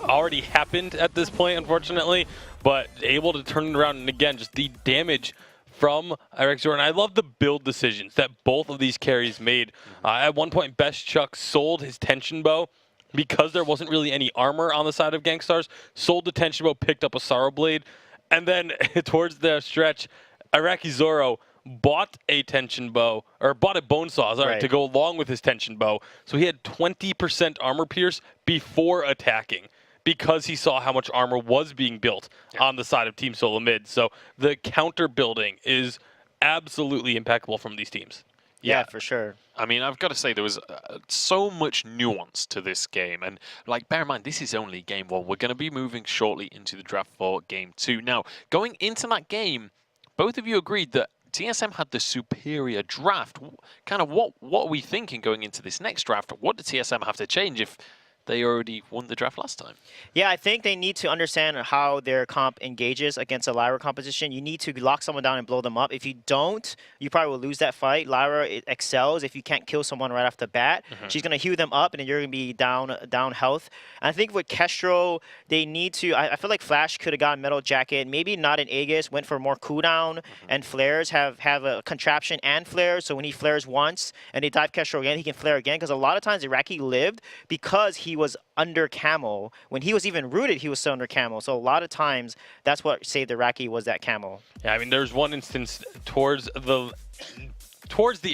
already happened at this point, unfortunately, but able to turn it around, and again, just the damage from Iraqi Zoro. And I love the build decisions that both of these carries made. At one point, Best Chuck sold his tension bow because there wasn't really any armor on the side of GANKSTARS, sold the tension bow, picked up a Sorrow Blade, and then towards the stretch, Iraqi Zoro bought a tension bow, or bought a bone saw, to go along with his tension bow. So he had 20% armor pierce before attacking because he saw how much armor was being built on the side of Team SOLOMID. So the counter building is absolutely impeccable from these teams.
Yeah, for sure.
I mean, I've got to say, there was so much nuance to this game. And, bear in mind, this is only Game 1. We're going to be moving shortly into the draft for Game 2. Now, going into that game, both of you agreed that TSM had the superior draft. Kind of what are we thinking going into this next draft? What did TSM have to change if they already won the draft last time? Yeah,
I think they need to understand how their comp engages against a Lyra composition. You need to lock someone down and blow them up. If you don't, you probably will lose that fight. Lyra excels if you can't kill someone right off the bat. She's going to heal them up, and then you're going to be down health. And I think with Kestrel, they need to... I feel like Flash could have gotten Metal Jacket, maybe not an Aegis, went for more cooldown, and flares have a contraption and flares, so when he flares once and they dive Kestrel again, he can flare again, because a lot of times Iraqi lived because he was under camo. When he was even rooted, he was still under camo. So a lot of times, that's what saved Iraqi was that camo.
Yeah, I mean, there's one instance towards the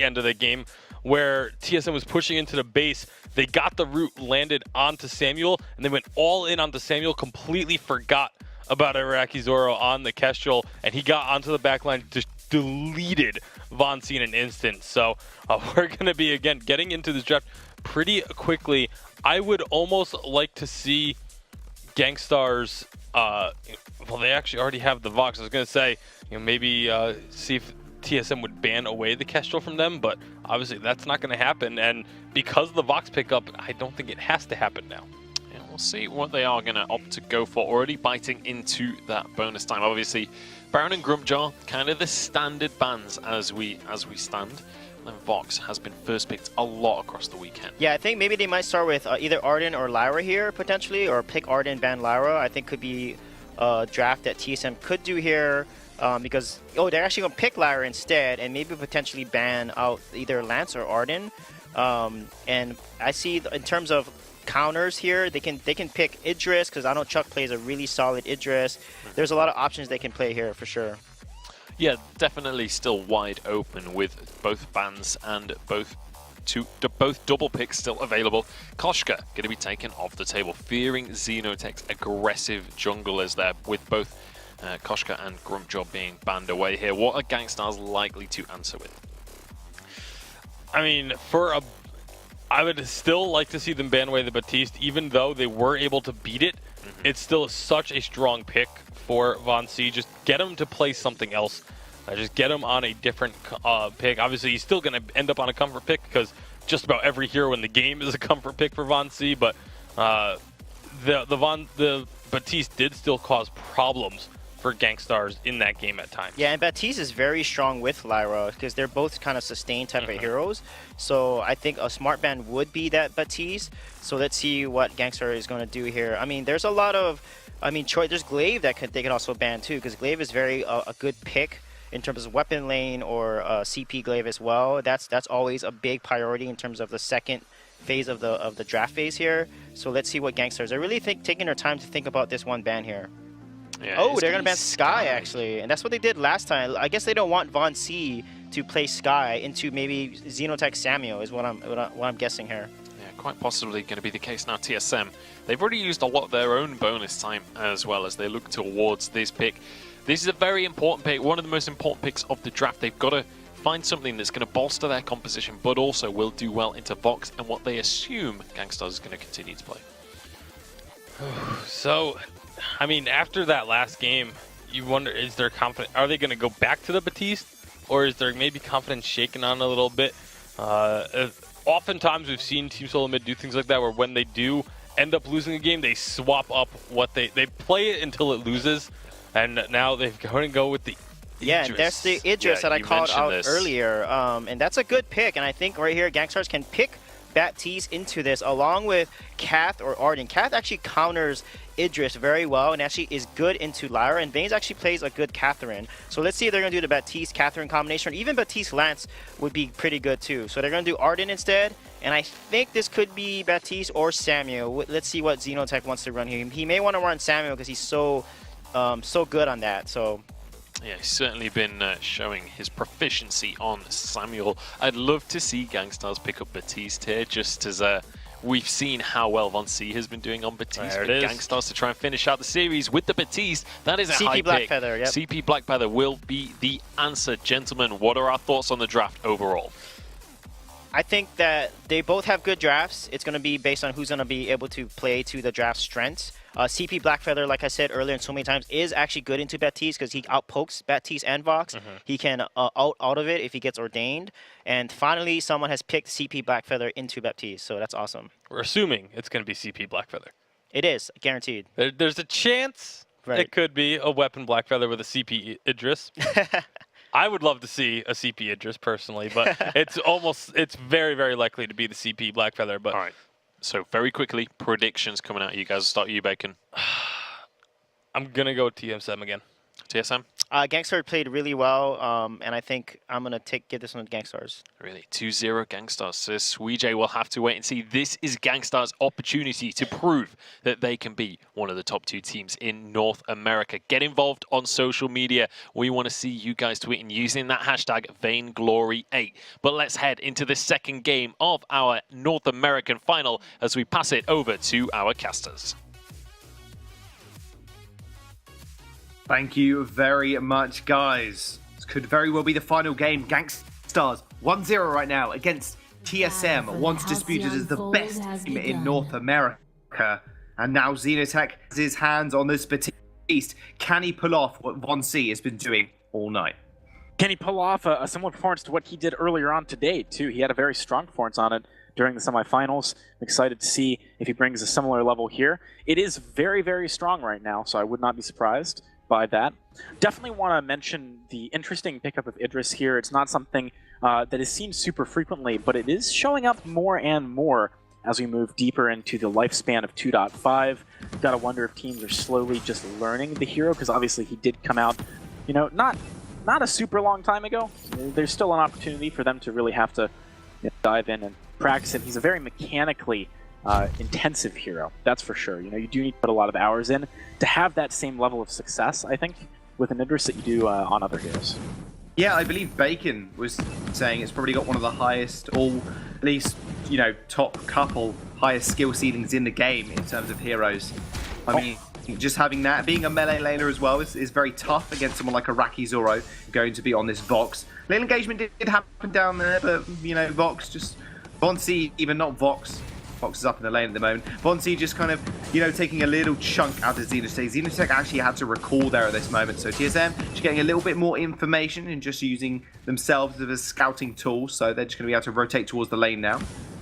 end of the game where TSM was pushing into the base. They got the root, landed onto Samuel, and they went all in onto Samuel, completely forgot about Iraqi Zoro on the Kestrel, and he got onto the backline, just deleted Von C in an instant. So we're going to be, again, getting into this draft pretty quickly. I would almost like to see GANKSTARS, well, they actually already have the Vox. I was going to say, maybe see if TSM would ban away the Kestrel from them, but obviously that's not going to happen. And because of the Vox pickup, I don't think it has to happen now.
Yeah, we'll see what they are going to opt to go for. Already biting into that bonus time. Obviously, Baron and Grumpjaw, kind of the standard bans as we stand. And Vox has been first picked a lot across the weekend.
Yeah, I think maybe they might start with either Arden or Lyra here, potentially, or pick Arden, ban Lyra. I think could be a draft that TSM could do here. Because, they're actually going to pick Lyra instead and maybe potentially ban out either Lance or Arden. And I see in terms of counters here, they can pick Idris, because I know Chuck plays a really solid Idris. There's a lot of options they can play here for sure.
Yeah, definitely still wide open with both bans and both double picks still available. Koshka going to be taken off the table, fearing Xenotech's aggressive junglers there, with both Koshka and Grumpjaw being banned away here. What are GANKSTARS likely to answer with?
I mean, I would still like to see them ban away the Baptiste, even though they were able to beat it. It's still such a strong pick for Von C. Just get him to play something else. Just get him on a different pick. Obviously, he's still going to end up on a comfort pick because just about every hero in the game is a comfort pick for Von C. But the Baptiste did still cause problems for GANKSTARS in that game at times.
Yeah, and Baptiste is very strong with Lyra because they're both kind of sustained type of heroes. So I think a smart ban would be that Baptiste. So let's see what GANKSTAR is going to do here. I mean, there's a lot of, there's Glaive that they could also ban too, because Glaive is very a good pick in terms of weapon lane or CP Glaive as well. That's always a big priority in terms of the second phase of the draft phase here. So let's see what GANKSTARS are really taking their time to think about this one ban here.
Yeah,
they're going to ban Sky, actually. And that's what they did last time. I guess they don't want Von C to play Sky into maybe Xenotech Samuel is what I'm guessing here.
Yeah, quite possibly going to be the case now. TSM, they've already used a lot of their own bonus time as well as they look towards this pick. This is a very important pick, one of the most important picks of the draft. They've got to find something that's going to bolster their composition, but also will do well into Vox and what they assume GANKSTARS is going to continue to play.
So, I mean, after that last game, you wonder, is there confidence? Are they going to go back to the Baptiste? Or is there maybe confidence shaken on a little bit? Oftentimes we've seen Team SOLOMID do things like that, where when they do end up losing a game, they swap up what they play it until it loses. And now they're going to go with the
Yeah,
Idris.
that's the Idris that I called out
this
earlier. And that's a good pick. And I think right here, GANKSTARS can pick Baptiste into this along with Kath or Arden. Kath actually counters Idris very well and actually is good into Lyra, and Vaynes actually plays a good Catherine. So let's see if they're going to do the Baptiste-Catherine combination. Even Baptiste-Lance would be pretty good too. So they're going to do Arden instead, and I think this could be Baptiste or Samuel. Let's see what Xenotech wants to run here. He may want to run Samuel because he's so good on that. So
yeah, he's certainly been showing his proficiency on Samuel. I'd love to see GANKSTARS pick up Baptiste here, just as we've seen how well Von C has been doing on Baptiste.
There
For
it is.
GANKSTARS to try and finish out the series with the Baptiste. That is a high
CP Black
pick.
Feather, yep.
CP Black Feather will be the answer. Gentlemen, what are our thoughts on the draft overall?
I think that they both have good drafts. It's going to be based on who's going to be able to play to the draft strengths. CP Blackfeather, like I said earlier and so many times, is actually good into Baptiste because he outpokes Baptiste and Vox. He can out of it if he gets ordained. And finally, someone has picked CP Blackfeather into Baptiste, so that's awesome.
We're assuming it's going to be CP Blackfeather.
It is, guaranteed.
There's a chance it could be a weapon Blackfeather with a CP Idris. I would love to see a CP Idris personally, but it's very, very likely to be the CP Blackfeather. But
all right. So very quickly, predictions coming out. You guys start you, Bacon.
I'm going to go TSM again.
TSM?
GANKSTARS played really well, and I think I'm going to give this one to GANKSTARS.
Really, 2-0 GANKSTARS. So Suijay will have to wait and see. This is GANKSTARS' opportunity to prove that they can be one of the top 2 teams in North America. Get involved on social media. We want to see you guys tweeting using that hashtag Vainglory8. But let's head into the second game of our North American final as we pass it over to our casters.
Thank you very much, guys. This could very well be the final game. GANKSTARS 1-0 right now against TSM, once disputed as the best team in North America. And now Xenotech has his hands on this Batiste. Can he pull off what Von C has been doing all night?
Can he pull off a similar performance to what he did earlier on today, too? He had a very strong performance on it during the semifinals. I'm excited to see if he brings a similar level here. It is very, very strong right now, so I would not be surprised by that. Definitely want to mention the interesting pickup of Idris here. It's not something that is seen super frequently, but it is showing up more and more as we move deeper into the lifespan of 2.5. Gotta wonder if teams are slowly just learning the hero, because obviously he did come out, you know, not a super long time ago. There's still an opportunity for them to really have to dive in and practice it. He's a very mechanically intensive hero, that's for sure. You know, you do need to put a lot of hours in to have that same level of success, I think, with an Idris that you do on other heroes.
Yeah, I believe Bacon was saying it's probably got one of the highest, or at least, you know, top couple highest skill ceilings in the game in terms of heroes. I mean, just having that, being a melee laner as well, is very tough against someone like Araki Zoro going to be on this Vox. Lane engagement did happen down there, but, you know, Vox just... Von C, even not Vox. Vox is up in the lane at the moment. Von C just kind of, you know, taking a little chunk out of Xenotech. Xenotech actually had to recall there at this moment. So TSM just getting a little bit more information and just using themselves as a scouting tool. So they're just going to be able to rotate towards the lane now.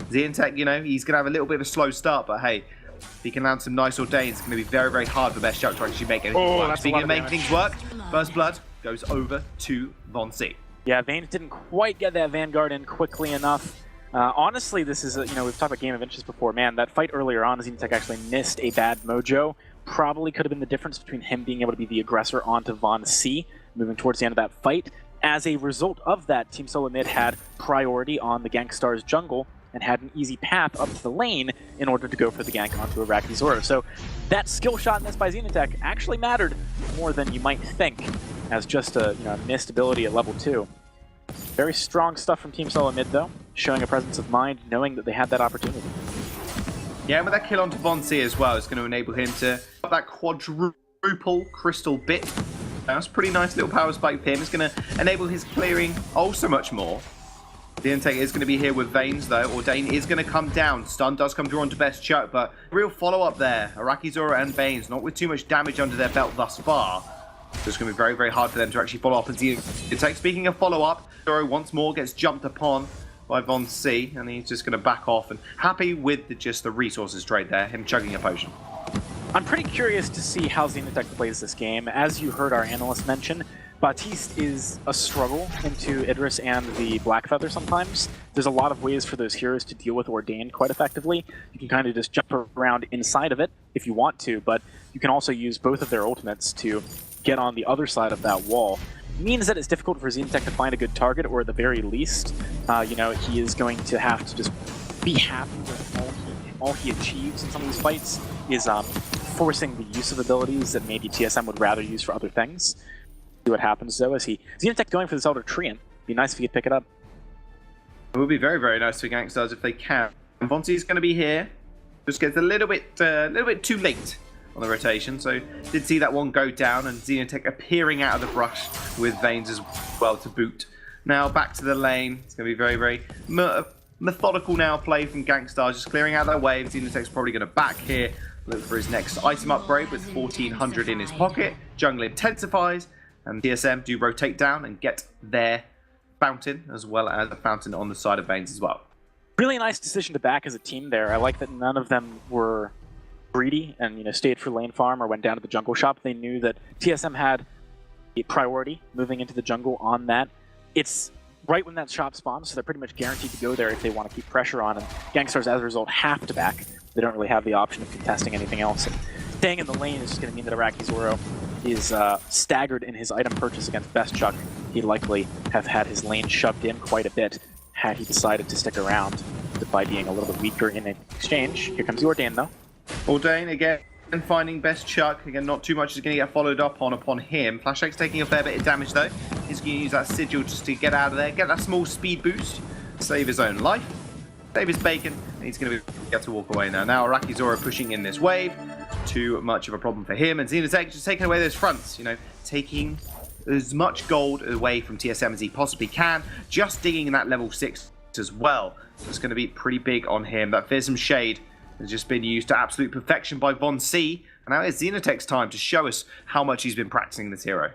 Xenotech, you know, he's going to have a little bit of a slow start, but hey, if he can land some nice ordains, it's going to be very, very hard for Best Shark to actually make anything work. Speaking of making things work, First Blood goes over to Von C.
Yeah, Vayne didn't quite get that Vanguard in quickly enough. Honestly, this is, you know, we've talked about Game of Inches before. Man, that fight earlier on, Xenotech actually missed a bad mojo. Probably could have been the difference between him being able to be the aggressor onto Von C, moving towards the end of that fight. As a result of that, Team SOLOMID had priority on the GANKSTARS jungle and had an easy path up to the lane in order to go for the gank onto Araki Zoro. So that skill shot missed by Xenotech actually mattered more than you might think, as just a, you know, missed ability at level 2. Very strong stuff from Team SOLOMID, though, showing a presence of mind, knowing that they had that opportunity.
Yeah, and with that kill onto Von C as well, it's going to enable him to have that quadruple crystal bit. That's a pretty nice little power spike for him. It's going to enable his clearing so much more. The intake is going to be here with Vanes, though. Ordain is going to come down. Stun does come drawn to Best Chuck, but real follow-up there. Araki Zoro and Vanes, not with too much damage under their belt thus far. So it's going to be very, very hard for them to actually follow up and see the intake. Speaking of follow-up, Zoro once more gets jumped upon by Von C, and he's just going to back off, and happy with just the resources trade there, him chugging a potion.
I'm pretty curious to see how Xenotech plays this game. As you heard our analyst mention, Batiste is a struggle into Idris and the Blackfeather sometimes. There's a lot of ways for those heroes to deal with Ordained quite effectively. You can kind of just jump around inside of it if you want to, but you can also use both of their ultimates to get on the other side of that wall. It means that it's difficult for Xenotech to find a good target, or at the very least, you know, he is going to have to just be happy with all he achieves in some of these fights is forcing the use of abilities that maybe TSM would rather use for other things. See what happens, though, as Xenotech going for this Elder Treant. Be nice if he could pick it up.
It would be very, very nice for GANKSTARS if they can. And Von C is going to be here. Just gets a little bit too late on the rotation, so did see that one go down, and Xenotech appearing out of the brush with Vanes as well to boot. Now back to the lane. It's going to be very, very methodical now play from GANKSTARS, just clearing out their wave. Xenotech's probably going to back here, look for his next item upgrade with 1400 in his pocket. Jungle intensifies, and TSM do rotate down and get their fountain, as well as a fountain on the side of Vanes as well.
Really nice decision to back as a team there. I like that none of them were greedy and, you know, stayed for lane farm or went down to the jungle shop. They knew that TSM had a priority moving into the jungle on that. It's right when that shop spawns, so they're pretty much guaranteed to go there if they want to keep pressure on, and GANKSTARS, as a result, have to back. They don't really have the option of contesting anything else, and staying in the lane is just going to mean that Araki Zoro is staggered in his item purchase against Best Chuck, he'd likely have had his lane shoved in quite a bit had he decided to stick around, by being a little bit weaker in exchange. Here comes Ordain, though.
Ordain again finding Best Chuck. Again, not too much is going to get followed up upon him. FlashX taking a fair bit of damage, though. He's going to use that sigil just to get out of there, get that small speed boost, save his own life, save his bacon, and he's going to be able to walk away now. Now, Arakizora pushing in this wave. Too much of a problem for him, and Xenotech just taking away those fronts, you know, taking as much gold away from TSM as he possibly can, just digging in that level 6 as well. So it's going to be pretty big on him. That Fearsome Shade has just been used to absolute perfection by Von C, and now it's Xenotech's time to show us how much he's been practicing this hero.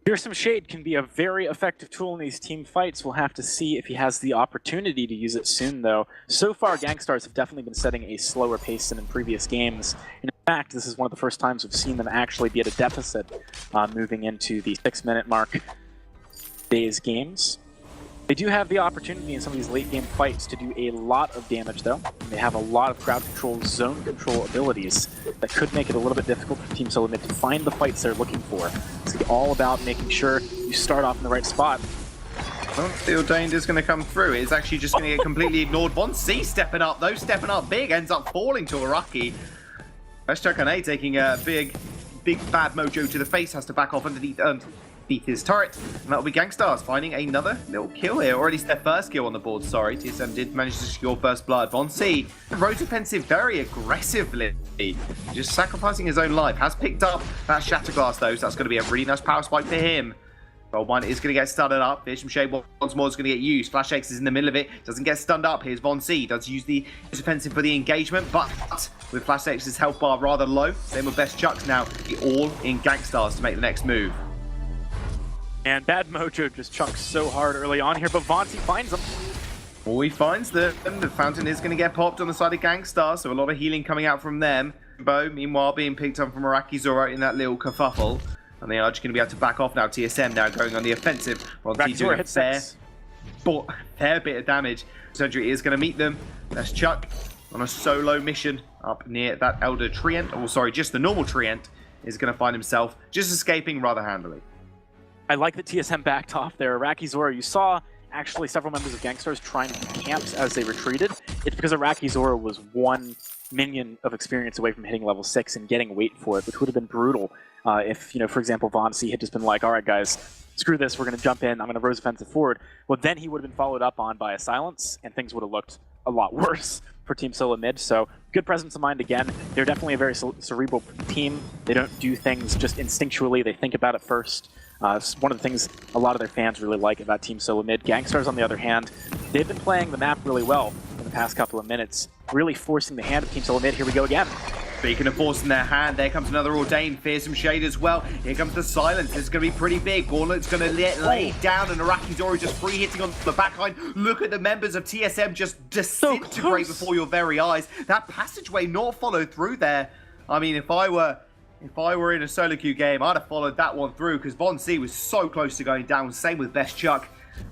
Fearsome Shade can be a very effective tool in these team fights. We'll have to see if he has the opportunity to use it soon, though. So far, GANKSTARS have definitely been setting a slower pace than in previous games. In fact, this is one of the first times we've seen them actually be at a deficit moving into the 6-minute mark days games. They do have the opportunity in some of these late-game fights to do a lot of damage, though. And they have a lot of crowd control, zone control abilities that could make it a little bit difficult for Team SOLOMID to find the fights they're looking for. It's all about making sure you start off in the right spot.
Well, the Ordained is going to come through. It's actually just going to get completely ignored. Von C stepping up, though, stepping up big, ends up falling to Araki. Best Chuck and A taking a big bad Mojo to the face, has to back off underneath his turret, and that'll be GANKSTARS finding another little kill here, or at least their first kill on the board, sorry. TSM did manage to secure first blood. Von C, rose defensive very aggressively, just sacrificing his own life. Has picked up that Shatterglass, though, so that's going to be a really nice power spike for him. Goldmine is going to get stunned up. Fearsome Shade once more is going to get used. Flash X is in the middle of it. Doesn't get stunned up. Here's Von C. Does use the defensive for the engagement, but with Flash X's health bar rather low. Same with Best Chuck's now. All in GANKSTARS to make the next move.
And bad Mojo just chunks so hard early on here, but Von C finds him.
Well, he finds them. The fountain is going to get popped on the side of GANKSTARS, so a lot of healing coming out from them. Bo, meanwhile, being picked up from Arakizora in that little kerfuffle. And they are just going to be able to back off now. TSM now going on the offensive.
Arakizora hits
fair bit of damage. Surgery is going to meet them. That's Chuck on a solo mission up near that Elder Treant. Oh, sorry, just the normal Treant is going to find himself just escaping rather handily.
I like that TSM backed off there. Arakizora, you saw actually several members of GANKSTARS trying to camps as they retreated. It's because Arakizora was one minion of experience away from hitting level 6 and getting weight for it, which would have been brutal if, you know, for example, Von C had just been like, all right, guys, screw this, we're going to jump in, I'm going to rose offensive forward. Well, then he would have been followed up on by a silence, and things would have looked a lot worse for Team SOLOMID. So good presence of mind again. They're definitely a very cerebral team. They don't do things just instinctually. They think about it first. It's one of the things a lot of their fans really like about Team SOLOMID. GANKSTARS, on the other hand, they've been playing the map really well in the past couple of minutes, really forcing the hand of Team SOLOMID. Here we go again.
Speaking of forcing their hand, there comes another Ordained Fearsome Shade as well. Here comes the silence. This is going to be pretty big. Gauntlet's going to lay down, and Arakizora just free hitting on the backline. Look at the members of TSM just disintegrate before your very eyes. That passageway not followed through there. I mean, if I were in a solo queue game, I'd have followed that one through, because Von C was so close to going down. Same with Best Chuck.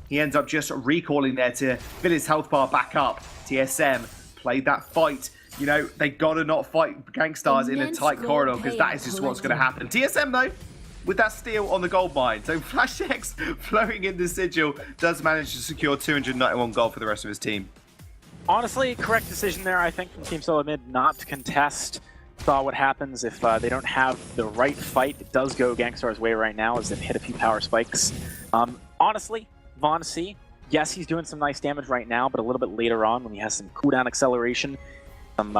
He ends up just recalling there to fill his health bar back up. TSM played that fight. You know, they gotta not fight GANKSTARS in a tight corridor, because that is just what's gonna happen. TSM, though, with that steal on the gold mine. So Flash X flowing in the sigil does manage to secure 291 gold for the rest of his team.
Honestly, correct decision there, I think, from Team SOLOMID not to contest. Saw what happens if they don't have the right fight. It does go GANKSTARS' way right now as they've hit a few power spikes. Honestly, Von C, yes, he's doing some nice damage right now, but a little bit later on when he has some cooldown acceleration, some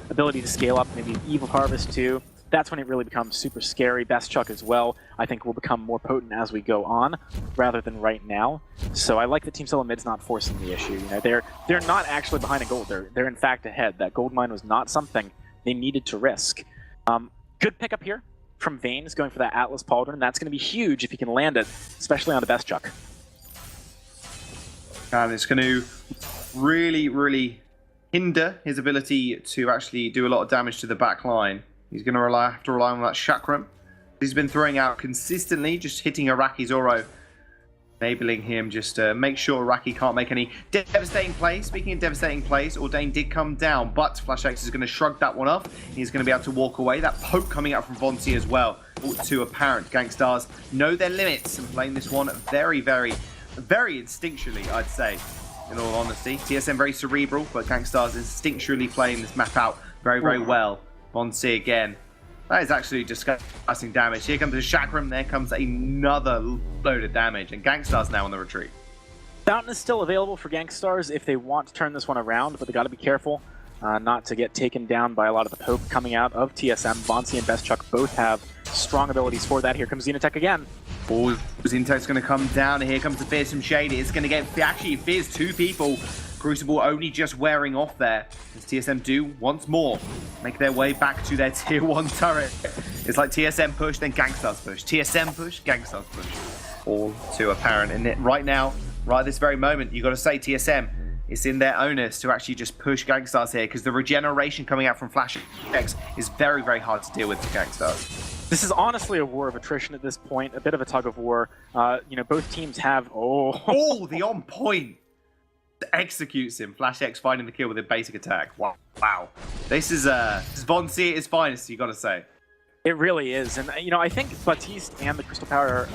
ability to scale up, maybe Evil Harvest too, that's when it really becomes super scary. Best Chuck as well, I think, will become more potent as we go on, rather than right now. So I like that Team SOLOMID's not forcing the issue. You know, they're not actually behind a gold. They're in fact ahead. That gold mine was not something they needed to risk. Good pickup here from Vanes, going for that Atlas Pauldron. That's going to be huge if he can land it, especially on the Best Chuck.
And it's going to really hinder his ability to actually do a lot of damage to the back line. He's going to have to rely on that chakram he's been throwing out consistently, just hitting Arakizora, enabling him just to make sure Araki can't make any devastating plays. Speaking of devastating plays, Ordain did come down, but Flash X is going to shrug that one off. He's going to be able to walk away. That poke coming out from Von C as well. to apparent. GANKSTARS know their limits and playing this one very, very, very instinctually, I'd say, in all honesty. TSM very cerebral, but GANKSTARS instinctually playing this map out very, very well. Vonsi again. That is actually disgusting damage. Here comes the Chakram, there comes another load of damage, and GANKSTARS now on the retreat.
Fountain is still available for GANKSTARS if they want to turn this one around, but they got to be careful not to get taken down by a lot of the poke coming out of TSM. Vonsi and BestChuck both have strong abilities for that. Here comes Xenotech again.
Oh, Xenotech's going to come down, and here comes the Fearsome Shade. It's going to get, actually, Fears 2 people. Crucible only just wearing off there, as TSM do once more make their way back to their tier 1 turret. It's like TSM push, then GANKSTARS push. TSM push, GANKSTARS push. All too apparent. And right now, right this very moment, you got to say TSM, it's in their onus to actually just push GANKSTARS here, because the regeneration coming out from Flash X is very, very hard to deal with for GANKSTARS.
This is honestly a war of attrition at this point, a bit of a tug of war. You know, both teams have...
Oh, the on point! Executes him. Flash X finding the kill with a basic attack. Wow. This is Vonsi at his finest, you got to say.
It really is, and you know, I think Baptiste and the Crystal Power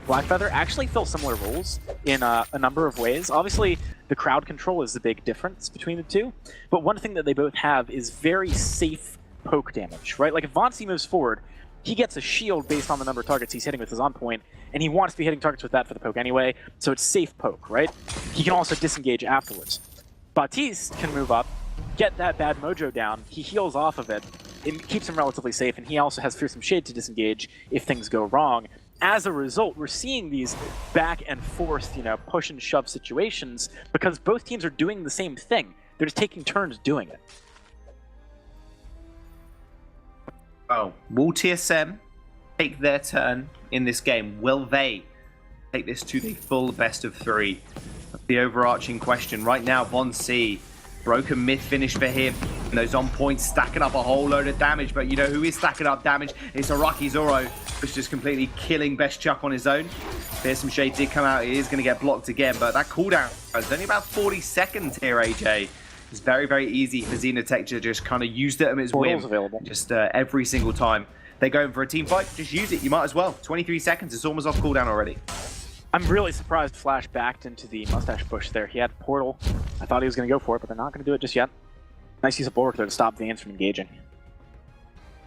Blackfeather actually fill similar roles in a number of ways. Obviously, the crowd control is the big difference between the two, but one thing that they both have is very safe poke damage, right? Like if Vonsi moves forward, he gets a shield based on the number of targets he's hitting with his on point, and he wants to be hitting targets with that for the poke anyway, so it's safe poke, right? He can also disengage afterwards. Baptiste can move up, get that bad mojo down, he heals off of it, it keeps him relatively safe, and he also has Fearsome Shade to disengage if things go wrong. As a result, we're seeing these back and forth, you know, push and shove situations because both teams are doing the same thing. They're just taking turns doing it.
Oh, will TSM take their turn in this game? Will they take this to the full best of 3? That's the overarching question. Right now, Vonsi, broken myth finish for him. And those on points stacking up a whole load of damage, but you know who is stacking up damage? It's Araki Zoro, who's just completely killing BestChuck on his own. Fearsome Shade did come out, he is going to get blocked again, but that cooldown is only about 40 seconds here, AJ. It's very, very easy for Xenotech to just kind of use them as whim.
Available.
Just every single time they go in for a team fight, just use it. You might as well. 23 seconds, it's almost off cooldown already.
I'm really surprised Flash backed into the mustache push there. He had Portal. I thought he was going to go for it, but they're not going to do it just yet. Nice use of Bulwark there to stop Vaynes from engaging.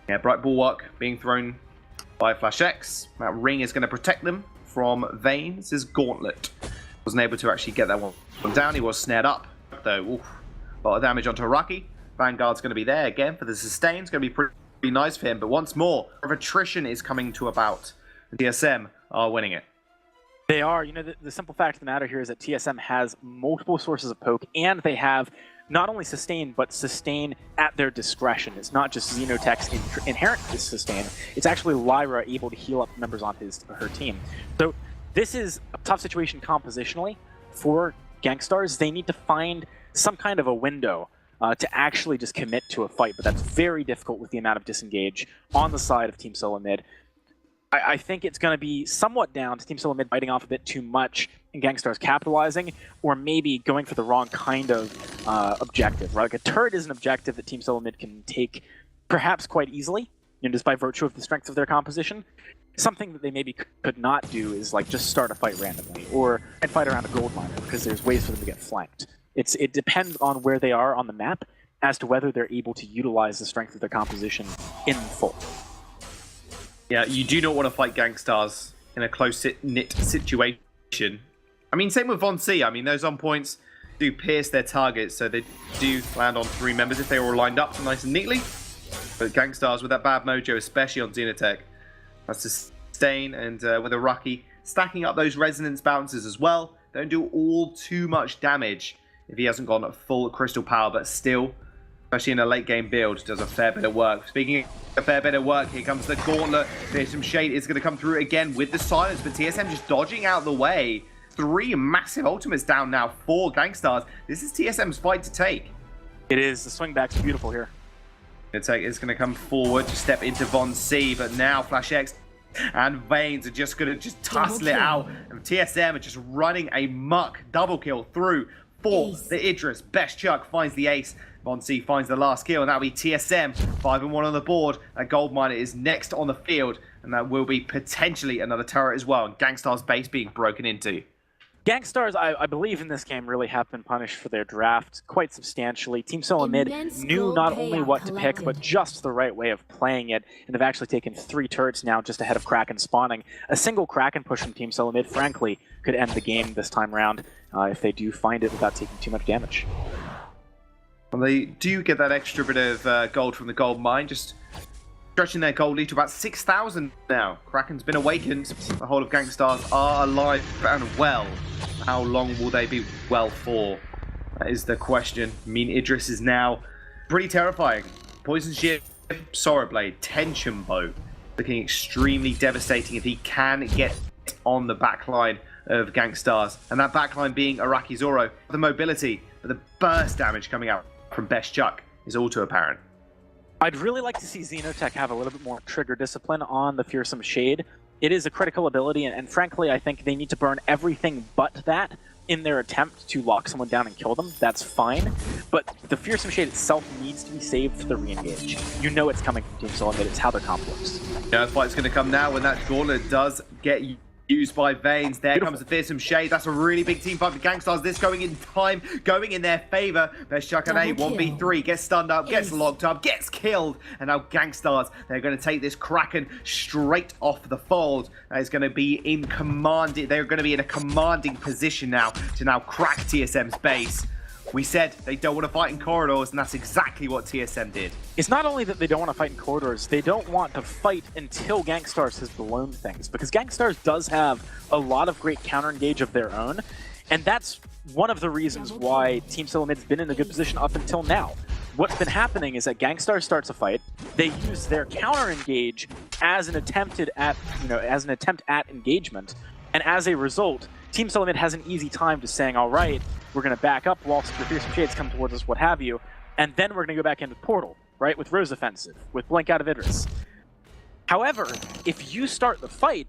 Yeah, Bright Bulwark being thrown by Flash X. That ring is going to protect them from Vaynes' gauntlet. Wasn't able to actually get that one down. He was snared up, though. Oof. A lot of damage onto Araki. Vanguard's going to be there again for the sustain. It's going to be pretty nice for him. But once more, attrition is coming to about. TSM are winning it.
They are. You know, the simple fact of the matter here is that TSM has multiple sources of poke, and they have not only sustain, but sustain at their discretion. It's not just Xenotech's inherent sustain. It's actually Lyra able to heal up members on her team. So this is a tough situation compositionally for GANKSTARS. They need to find some kind of a window to actually just commit to a fight, but that's very difficult with the amount of disengage on the side of Team SOLOMID. I think it's going to be somewhat down to Team SOLOMID biting off a bit too much and GANKSTARS capitalizing, or maybe going for the wrong kind of objective. Right? Like a turret is an objective that Team SOLOMID can take perhaps quite easily, you know, just by virtue of the strength of their composition. Something that they maybe could not do is like just start a fight randomly, or fight around a gold miner, because there's ways for them to get flanked. It depends on where they are on the map as to whether they're able to utilize the strength of their composition in full.
Yeah, you do not want to fight GANKSTARS in a close-knit situation. I mean, same with Vonsi. I mean, those on points do pierce their targets, so they do land on 3 members if they were all lined up nice and neatly. But GANKSTARS with that bad mojo, especially on Xenotech, that's sustain, and with Araki stacking up those resonance bounces as well. Don't do all too much damage if he hasn't gone at full crystal power, but still, especially in a late game build, does a fair bit of work. Speaking of a fair bit of work, here comes the gauntlet. Fearsome Shade is going to come through again with the silence, but TSM just dodging out the way. 3 massive ultimates down now for GANKSTARS. This is TSM's fight to take.
It is. The swing back's beautiful here.
It's going to come forward to step into Vonsi, but now Flash X and Vaynes are just going to tussle it out. And TSM are just running a muck double kill through for the Idris. Best Chuck finds the ace. Vonsi finds the last kill, and that'll be TSM. 5-1 on the board. That gold miner is next on the field, and that will be potentially another turret as well. And GANKSTARS base being broken into.
GANKSTARS, I believe in this game, really have been punished for their draft quite substantially. Team SOLOMID knew not only what to pick, but just the right way of playing it, and they've actually taken 3 turrets now just ahead of Kraken spawning. A single Kraken push from Team SOLOMID, frankly, could end the game this time around if they do find it without taking too much damage.
Well, they do get that extra bit of gold from the gold mine, just stretching their gold lead to about 6,000 now. Kraken's been awakened. The whole of GANKSTARS are alive and well. How long will they be well for? That is the question. I mean, Idris is now pretty terrifying. Poison Ship, Sora Blade, Tension Bow, looking extremely devastating if he can get on the backline of GANKSTARS. And that backline being Araki Zoro. The mobility, but the burst damage coming out from Best Chuck is all too apparent.
I'd really like to see Xenotech have a little bit more trigger discipline on the Fearsome Shade. It is a critical ability, and frankly, I think they need to burn everything but that in their attempt to lock someone down and kill them. That's fine, but the Fearsome Shade itself needs to be saved for the re-engage. You know it's coming from Team SOLOMID, it's how their comp works.
Yeah, the fight's going to come now when that gauntlet does get used by Veins. There
Beautiful.
comes the Fearsome Shade. That's a really big team fight for GANKSTARS. This going in time, going in their favor. Best Chuck and A, 1v3, gets stunned up, gets locked up, gets killed. And now GANKSTARS, they're going to take this Kraken straight off the fold. That is going to be in commanding, they're going to be in a commanding position now to now crack TSM's base. We said they don't want to fight in corridors, and that's exactly what TSM did.
It's not only that they don't want to fight in corridors, they don't want to fight until GANKSTARS has blown things, because GANKSTARS does have a lot of great counter-engage of their own, and that's one of the reasons why Team SOLOMID's been in a good position up until now. What's been happening is that GANKSTARS starts a fight, they use their counter-engage as an attempt at engagement, and as a result, Team SOLOMID has an easy time to saying, all right, we're going to back up whilst the Fearsome Shades come towards us, what have you, and then we're going to go back into Portal, right, with Rose Offensive, with Blink out of Idris. However, if you start the fight,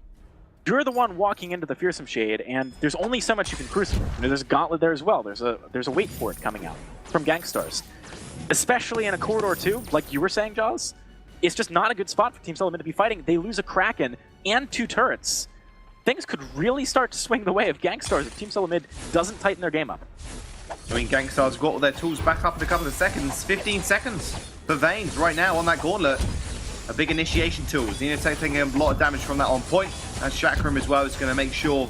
you're the one walking into the Fearsome Shade, and there's only so much you can crucify. You know, there's a gauntlet there as well. There's a wait for it coming out from GANKSTARS. Especially in a corridor too, like you were saying, Jaws, it's just not a good spot for Team SOLOMID to be fighting. They lose a Kraken and 2 turrets. Things could really start to swing the way of GANKSTARS if Team SOLOMID doesn't tighten their game up.
I mean, GANKSTARS got all their tools back up in a couple of seconds. 15 seconds for Veins right now on that gauntlet. A big initiation tool. Xenotech taking a lot of damage from that on point. And Chakram as well is going to make sure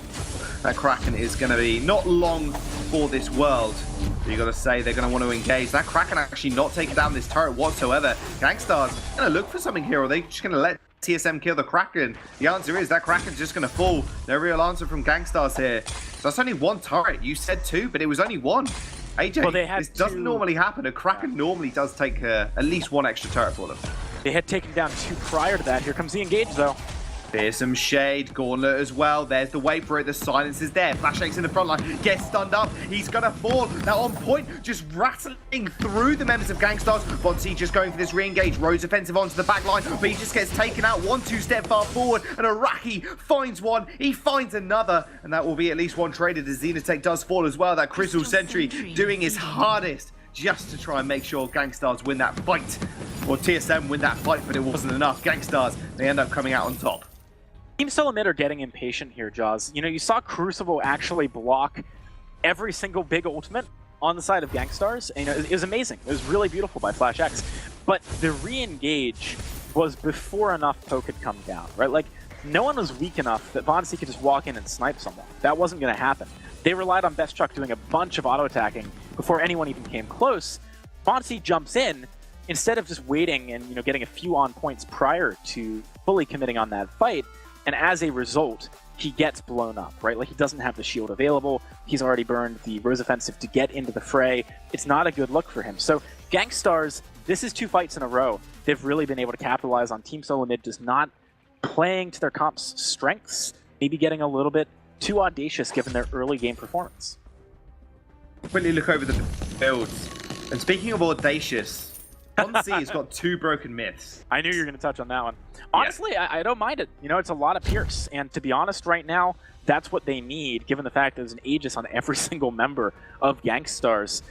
that Kraken is going to be not long for this world. But you got to say they're going to want to engage. That Kraken actually not taking down this turret whatsoever. GANKSTARS going to look for something here, or are they just going to let TSM kill the Kraken? The answer is that Kraken's just going to fall. No real answer from GANKSTARS here. So that's only 1 turret. You said 2, but it was only 1. AJ,
well,
this doesn't normally happen. A Kraken normally does take at least 1 extra turret for them.
They had taken down 2 prior to that. Here comes the engage, though.
Fearsome Shade, Gauntlet as well. There's the wait for it. The silence is there. Flash Ace in the front line. Gets stunned up. He's going to fall. Now on point, just rattling through the members of GANKSTARS. Vonsi just going for this re-engage. Rose offensive onto the back line, but he just gets taken out 1-2 step far forward. And Araki finds one. He finds another. And that will be at least 1 traded as Xenotech does fall as well. That Crystal Sentry doing his hardest just to try and make sure GANKSTARS win that fight. Or TSM win that fight, but it wasn't enough. GANKSTARS, they end up coming out on top.
Team SOLOMID are getting impatient here, Jaws. You know, you saw Crucible actually block every single big ultimate on the side of GANKSTARS. And, you know, it was amazing. It was really beautiful by Flash X. But the re-engage was before enough poke had come down, right? Like, no one was weak enough that Vonsi could just walk in and snipe someone. That wasn't going to happen. They relied on Best Chuck doing a bunch of auto-attacking before anyone even came close. Vonsi jumps in instead of just waiting and, you know, getting a few on points prior to fully committing on that fight. And as a result, he gets blown up, right? Like, he doesn't have the shield available. He's already burned the Rose Offensive to get into the fray. It's not a good look for him. So GANKSTARS, this is 2 fights in a row. They've really been able to capitalize on Team SOLOMID just not playing to their comp's strengths, maybe getting a little bit too audacious given their early game performance.
Quickly look over the builds. And speaking of audacious, Fonzie has got 2 broken myths.
I knew you were going to touch on that one. Honestly, I don't mind it. You know, it's a lot of Pierce. And to be honest, right now, that's what they need, given the fact there's an Aegis on every single member of GANKSTARS.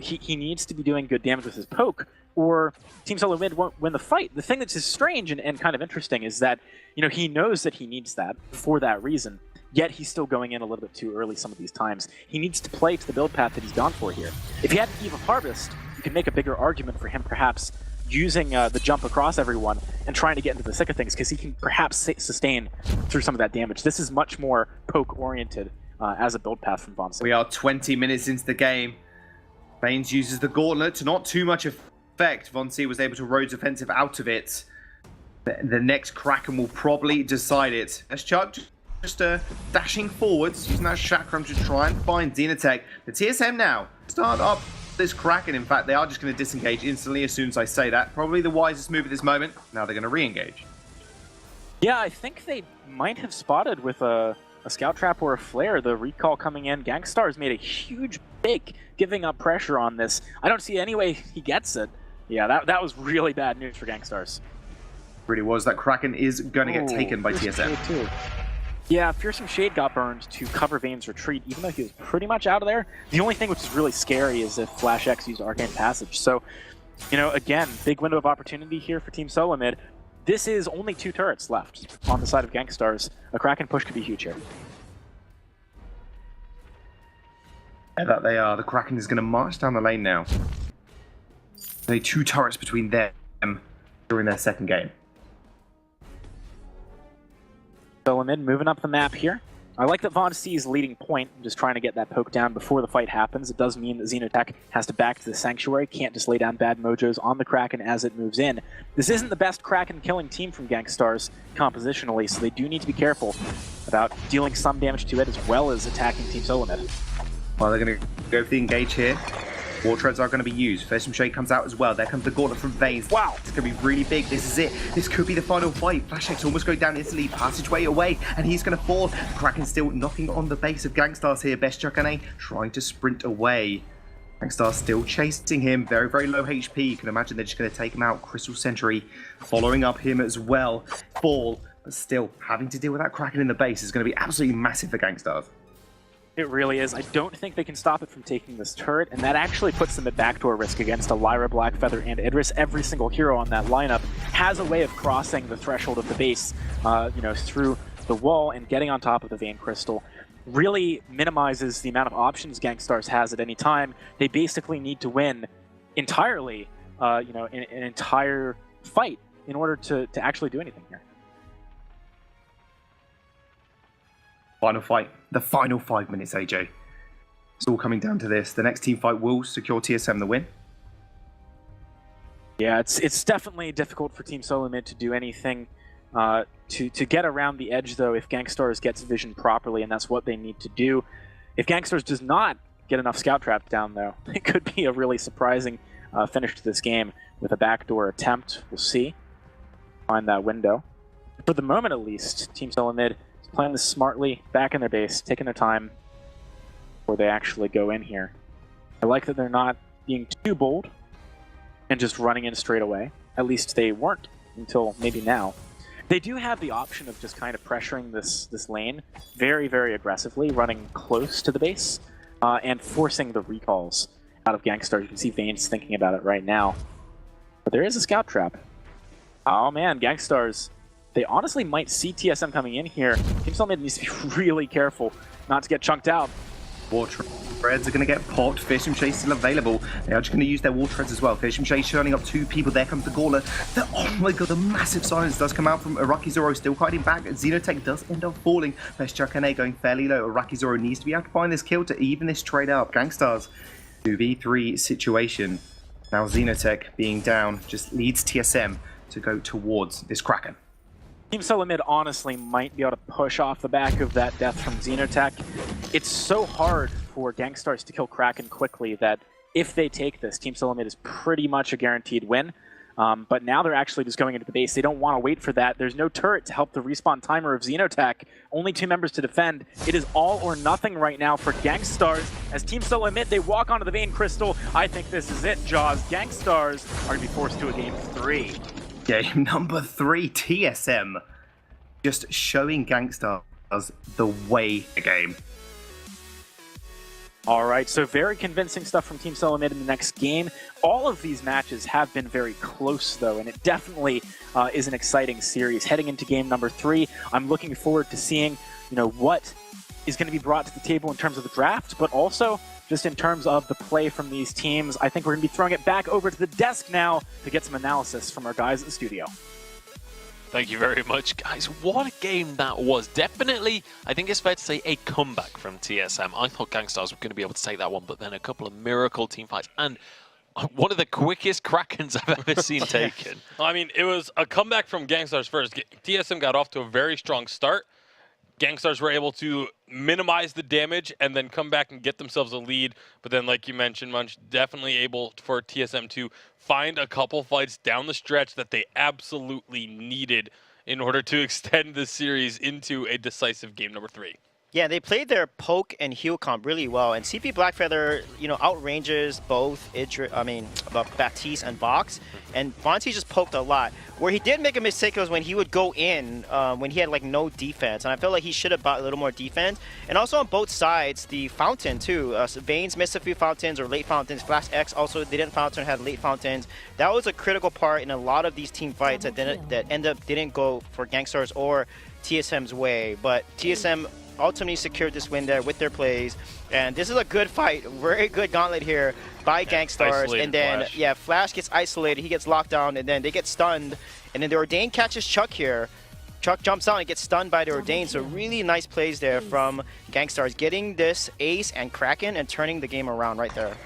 He needs to be doing good damage with his poke, or Team SOLOMID won't win the fight. The thing that's just strange and kind of interesting is that, you know, he knows that he needs that for that reason, yet he's still going in a little bit too early some of these times. He needs to play to the build path that he's gone for here. If he had an Eve of Harvest, you could make a bigger argument for him perhaps using the jump across everyone and trying to get into the thick of things, because he can perhaps sustain through some of that damage. This is much more poke-oriented as a build path from Vonsi.
We are 20 minutes into the game. Baines uses the gauntlet to not too much effect. Vonsi was able to Rhodes offensive out of it. The next Kraken will probably decide it. As Chuck just dashing forwards, using that chakram to try and find Xenotech. The TSM now start up this Kraken. In fact, they are just going to disengage instantly as soon as I say that. Probably the wisest move at this moment. Now they're going to re-engage.
Yeah, I think they might have spotted with a Scout Trap or a Flare the recall coming in. GANKSTARS made a huge pick, giving up pressure on this. I don't see any way he gets it. Yeah, that was really bad news for GANKSTARS.
Really was. That Kraken is going to get taken by TSM.
Yeah, Fearsome Shade got burned to cover Vayne's retreat, even though he was pretty much out of there. The only thing which is really scary is if Flash X used Arcane Passage. So, you know, again, big window of opportunity here for Team SOLOMID. This is only 2 turrets left on the side of GANKSTARS. A Kraken push could be huge here.
Yeah, that they are. The Kraken is going to march down the lane now. Only 2 turrets between them during their second game.
SOLOMID moving up the map here. I like that Von C is leading point, just trying to get that poke down before the fight happens. It does mean that Xenotech has to back to the Sanctuary, can't just lay down bad mojos on the Kraken as it moves in. This isn't the best Kraken killing team from GANKSTARS compositionally, so they do need to be careful about dealing some damage to it as well as attacking Team SOLOMID.
Well, they're going to go for the engage here. War Treads are going to be used. Fearsome Shade comes out as well. There comes the gauntlet from Vaines.
Wow.
It's going to be really big. This is it. This could be the final fight. Flash X almost going down instantly. Passageway away, and he's going to fall. The Kraken still knocking on the base of GANKSTARS here. Best Chakane trying to sprint away. GANKSTARS still chasing him. Very, very low HP. You can imagine they're just going to take him out. Crystal Sentry following up him as well. Fall, but still having to deal with that Kraken in the base is going to be absolutely massive for GANKSTARS.
It really is. I don't think they can stop it from taking this turret, and that actually puts them at backdoor risk against a Lyra, Blackfeather, and Idris. Every single hero on that lineup has a way of crossing the threshold of the base, you know, through the wall and getting on top of the Vayne Crystal. Really minimizes the amount of options GANKSTARS has at any time. They basically need to win entirely, you know, an entire fight in order to actually do anything here.
Final fight. The final 5 minutes, AJ. It's all coming down to this. The next team fight will secure TSM the win.
Yeah, it's definitely difficult for Team SOLOMID to do anything to get around the edge, though, if GANKSTARS gets vision properly, and that's what they need to do. If GANKSTARS does not get enough Scout Trap down, though, it could be a really surprising finish to this game with a backdoor attempt. We'll see. Find that window. For the moment, at least, Team SOLOMID playing this smartly, back in their base, taking their time before they actually go in here. I like that they're not being too bold and just running in straight away. At least they weren't until maybe now. They do have the option of just kind of pressuring this lane very, very aggressively, running close to the base, and forcing the recalls out of GANKSTARS. You can see Vayne's thinking about it right now. But there is a Scout Trap. Oh man, GANKSTARS, they honestly might see TSM coming in here. Team SOLOMID needs to be really careful not to get chunked out.
War Treads are going to get popped. Fearsome Shade still available. They are just going to use their War Treads as well. Fearsome Shade shutting up 2 people. There comes the Gauntlet. Oh my god, the massive silence does come out from Araki Zoro, still fighting back. Xenotech does end up falling. Best Chakane going fairly low. Araki Zoro needs to be able to find this kill to even this trade up. GANKSTARS 2v3 situation. Now Xenotech being down just leads TSM to go towards this Kraken.
Team SOLOMID honestly might be able to push off the back of that death from Xenotech. It's so hard for GANKSTARS to kill Kraken quickly that if they take this, Team SOLOMID is pretty much a guaranteed win. But now they're actually just going into the base. They don't want to wait for that. There's no turret to help the respawn timer of Xenotech. Only 2 members to defend. It is all or nothing right now for GANKSTARS. As Team SOLOMID, they walk onto the Vein Crystal. I think this is it, Jaws. GANKSTARS are to be forced to a game 3.
Game number 3, TSM. Just showing GANKSTARS the way the game.
All right, so very convincing stuff from Team SOLOMID in the next game. All of these matches have been very close, though, and it definitely is an exciting series. Heading into game number 3, I'm looking forward to seeing, what is going to be brought to the table in terms of the draft, but also just in terms of the play from these teams. I think we're going to be throwing it back over to the desk now to get some analysis from our guys at the studio.
Thank you very much, guys. What a game that was. Definitely, I think it's fair to say, a comeback from TSM. I thought GANKSTARS were going to be able to take that one, but then a couple of miracle team fights. And one of the quickest Krakens I've ever seen taken.
I mean, it was a comeback from GANKSTARS first. TSM got off to a very strong start. GANKSTARS were able to minimize the damage and then come back and get themselves a lead. But then, like you mentioned, Munch, definitely able for TSM to find a couple fights down the stretch that they absolutely needed in order to extend the series into a decisive game number 3.
Yeah, they played their poke and heal comp really well, and CP Blackfeather, outranges both Baptiste and Vox, and Vontae just poked a lot. Where he did make a mistake was when he would go in when he had no defense, and I felt like he should have bought a little more defense. And also on both sides, the fountain too. So Veins missed a few fountains or late fountains. Flash X also didn't fountain, had late fountains. That was a critical part in a lot of these team fights that didn't go for GANKSTARS or TSM's way, but TSM ultimately secured this win there with their plays, and this is a good fight, very good gauntlet here by GANKSTARS. And then Flash gets isolated, he gets locked down, and then they get stunned, and then the Ordained catches Chuck here. Chuck jumps out and gets stunned by the Ordained, so really nice plays there from GANKSTARS, getting this ace and Kraken and turning the game around right there.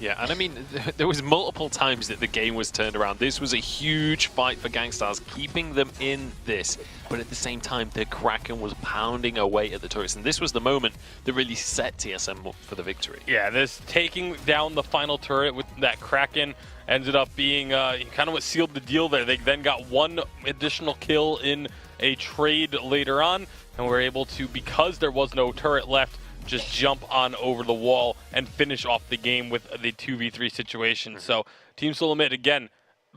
Yeah, and I mean, there was multiple times that the game was turned around. This was a huge fight for GANKSTARS, keeping them in this. But at the same time, the Kraken was pounding away at the turrets. And this was the moment that really set TSM up for the victory. Yeah,
this taking down the final turret with that Kraken ended up being kind of what sealed the deal there. They then got one additional kill in a trade later on, and were able to, because there was no turret left, just jump on over the wall and finish off the game with the 2v3 situation. So Team SOLOMID, again,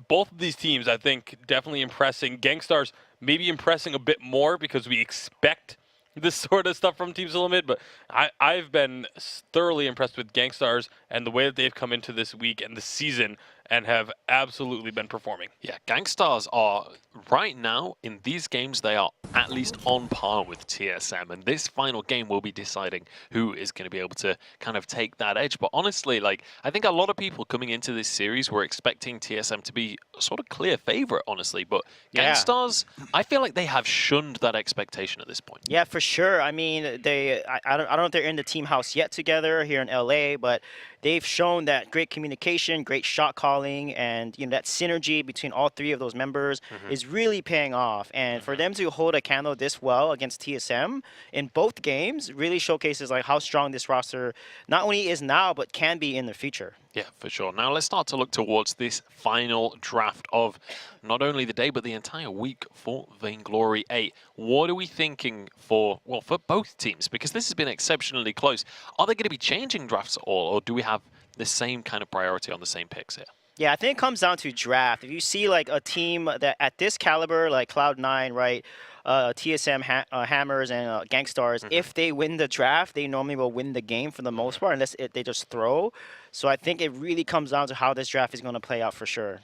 both of these teams, I think, definitely impressing. GANKSTARS maybe impressing a bit more because we expect this sort of stuff from Team SOLOMID, but I've been thoroughly impressed with GANKSTARS and the way that they've come into this week and the season and have absolutely been performing.
Yeah, GANKSTARS are, right now, in these games, they are at least on par with TSM, and this final game will be deciding who is going to be able to kind of take that edge. But honestly, I think a lot of people coming into this series were expecting TSM to be a sort of clear favorite, honestly, but GANKSTARS, I feel like they have shunned that expectation at this point.
Yeah, for sure. I mean, I don't know if they're in the team house yet together here in LA, but they've shown that great communication, great shot calling, and that synergy between all 3 of those members is really paying off. And for them to hold a candle this well against TSM in both games really showcases how strong this roster not only is now, but can be in the future.
Yeah, for sure. Now let's start to look towards this final draft of not only the day, but the entire week for Vainglory 8. What are we thinking for both teams? Because this has been exceptionally close. Are they going to be changing drafts at all, or do we have the same kind of priority on the same picks here?
Yeah, I think it comes down to draft. If you see a team that at this caliber, like Cloud9, right, TSM Hammers and GANKSTARS, if they win the draft, they normally will win the game for the most part, unless they just throw. So I think it really comes down to how this draft is going to play out for sure.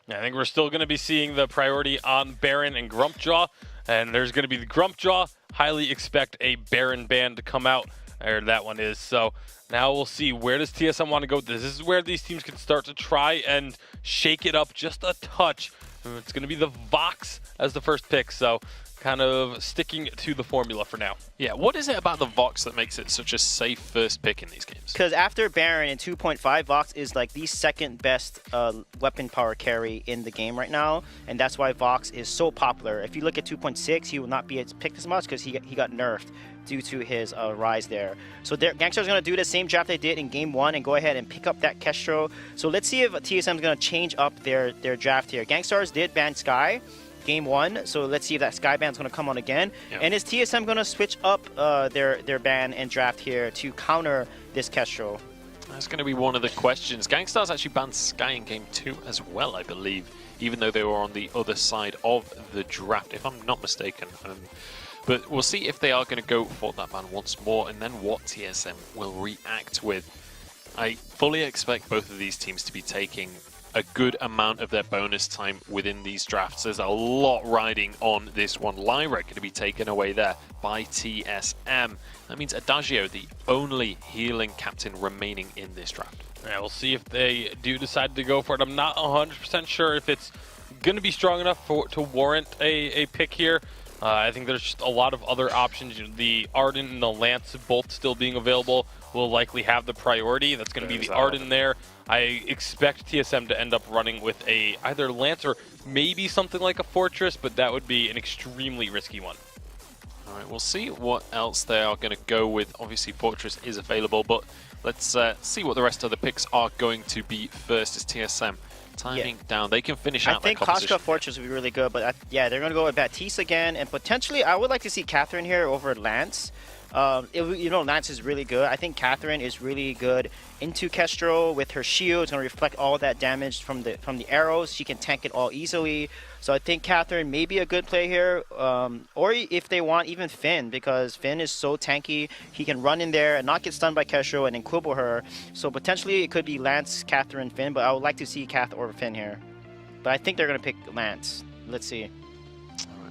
Yeah, I think we're still going to be seeing the priority on Baron and Grumpjaw, and there's going to be the Grumpjaw. Highly expect a Baron ban to come out, or that one is. So now we'll see, where does TSM want to go with this? This is where these teams can start to try and shake it up just a touch. It's going to be the Vox as the first pick, so kind of sticking to the formula for now.
Yeah, what is it about the Vox that makes it such a safe first pick in these games?
Because after Baron in 2.5, Vox is like the second best weapon power carry in the game right now, and that's why Vox is so popular. If you look at 2.6, he will not be picked as much because he got nerfed due to his rise there. So GANKSTARS is going to do the same draft they did in Game 1 and go ahead and pick up that Kestrel. So let's see if TSM is going to change up their draft here. GANKSTARS did ban Sky Game 1, so let's see if that Sky ban is going to come on again. Yep. And is TSM going to switch up their ban and draft here to counter this Kestrel?
That's going to be one of the questions. GANKSTARS actually banned Sky in Game 2 as well, I believe, even though they were on the other side of the draft, if I'm not mistaken. But we'll see if they are going to go for that ban once more, and then what TSM will react with. I fully expect both of these teams to be taking a good amount of their bonus time within these drafts. There's a lot riding on this one. Lyra going to be taken away there by TSM. That means Adagio, the only healing captain remaining in this draft.
Yeah, we'll see if they do decide to go for it. I'm not 100% sure if it's going to be strong enough to warrant a pick here. I think there's just a lot of other options. The Arden and the Lance both still being available will likely have the priority. That's going to be the Arden there. I expect TSM to end up running with either Lance or maybe something like a Fortress, but that would be an extremely risky one.
All right, we'll see what else they are going to go with. Obviously, Fortress is available, but let's see what the rest of the picks are going to be first as TSM. Timing down. They can finish out that composition.
I think Koshka Fortress would be really good, but yeah, they're going to go with Baptiste again, and potentially I would like to see Catherine here over Lance. You know, Lance is really good. I think Catherine is really good into Kestrel with her shield. It's going to reflect all that damage from the arrows. She can tank it all easily. So I think Catherine may be a good play here. Or if they want, even Finn, because Finn is so tanky. He can run in there and not get stunned by Kestrel and then quibble her. So potentially it could be Lance, Catherine, Finn, but I would like to see Cath or Finn here. But I think they're going to pick Lance. Let's see.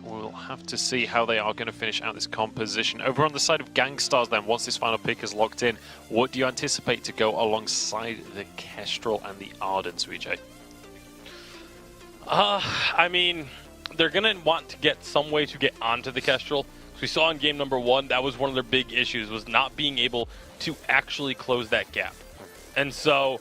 We'll have to see how they are going to finish out this composition. Over on the side of GANKSTARS then, once this final pick is locked in, what do you anticipate to go alongside the Kestrel and the Arden, Suijay?
I mean, they're going to want to get some way to get onto the Kestrel. As we saw in game number 1, that was one of their big issues, was not being able to actually close that gap. And so,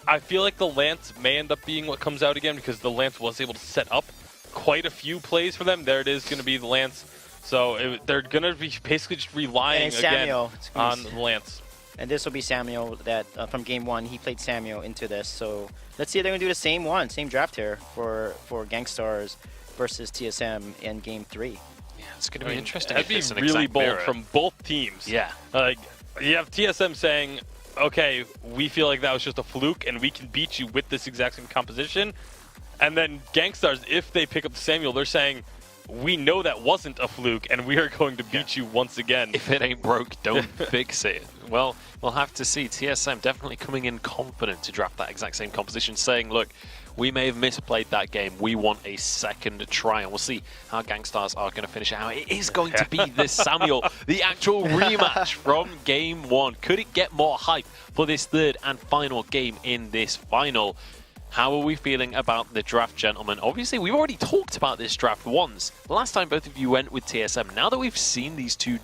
I feel like the Lance may end up being what comes out again, because the Lance was able to set up quite a few plays for them. There it is, going to be the Lance. So they're going to be basically just relying again on the Lance.
And this will be Samuel that from game 1, he played Samuel into this. So let's see if they're going to do the same draft here for GANKSTARS versus TSM in game 3.
Yeah, it's going to be interesting.
That'd be really bold from both teams.
Yeah.
Like, you have TSM saying, okay, we feel like that was just a fluke and we can beat you with this exact same composition. And then GANKSTARS, if they pick up Samuel, they're saying, we know that wasn't a fluke and we are going to beat you once again.
If it ain't broke, don't fix it. Well, we'll have to see. TSM definitely coming in confident to draft that exact same composition, saying, look, we may have misplayed that game. We want a second try, and we'll see how GANKSTARS are going to finish it out. It is going to be this Samuel, the actual rematch from Game 1. Could it get more hype for this third and final game in this final? How are we feeling about the draft, gentlemen? Obviously, we've already talked about this draft once. The last time both of you went with TSM. Now that we've seen these two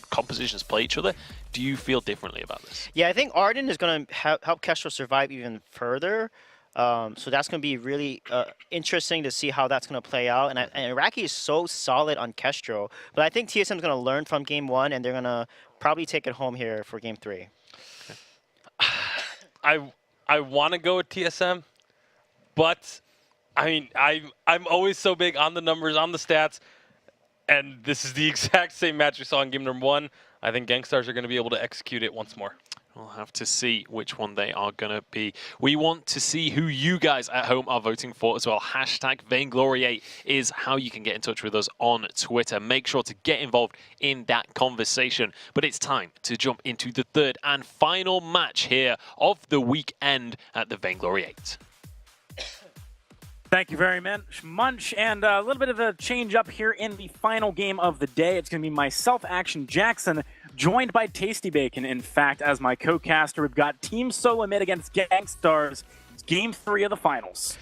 compositions play each other, do you feel differently about this?
Yeah, I think Arden is going to help Kestrel survive even further. So that's going to be really interesting to see how that's going to play out. And Iraqi is so solid on Kestrel. But I think TSM is going to learn from game 1, and they're going to probably take it home here for game 3.
Okay. I want to go with TSM. But, I mean, I'm always so big on the numbers, on the stats, and this is the exact same match we saw in game number 1. I think GANKSTARS are going to be able to execute it once more.
We'll have to see which one they are going to be. We want to see who you guys at home are voting for as well. Hashtag Vainglory8 is how you can get in touch with us on Twitter. Make sure to get involved in that conversation. But it's time to jump into the third and final match here of the weekend at the Vainglory 8.
Thank you very much, Munch. And a little bit of a change up here in the final game of the day. It's going to be myself, Action Jackson, joined by Tasty Bacon. In fact, as my co-caster, we've got Team SOLOMID against GANKSTARS. It's game 3 of the finals.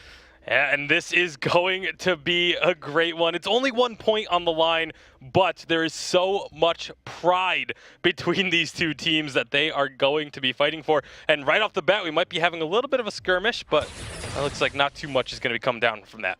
Yeah, and this is going to be a great one. It's only 1 point on the line, but there is so much pride between these two teams that they are going to be fighting for. And right off the bat, we might be having a little bit of a skirmish, but it looks like not too much is going to come down from that.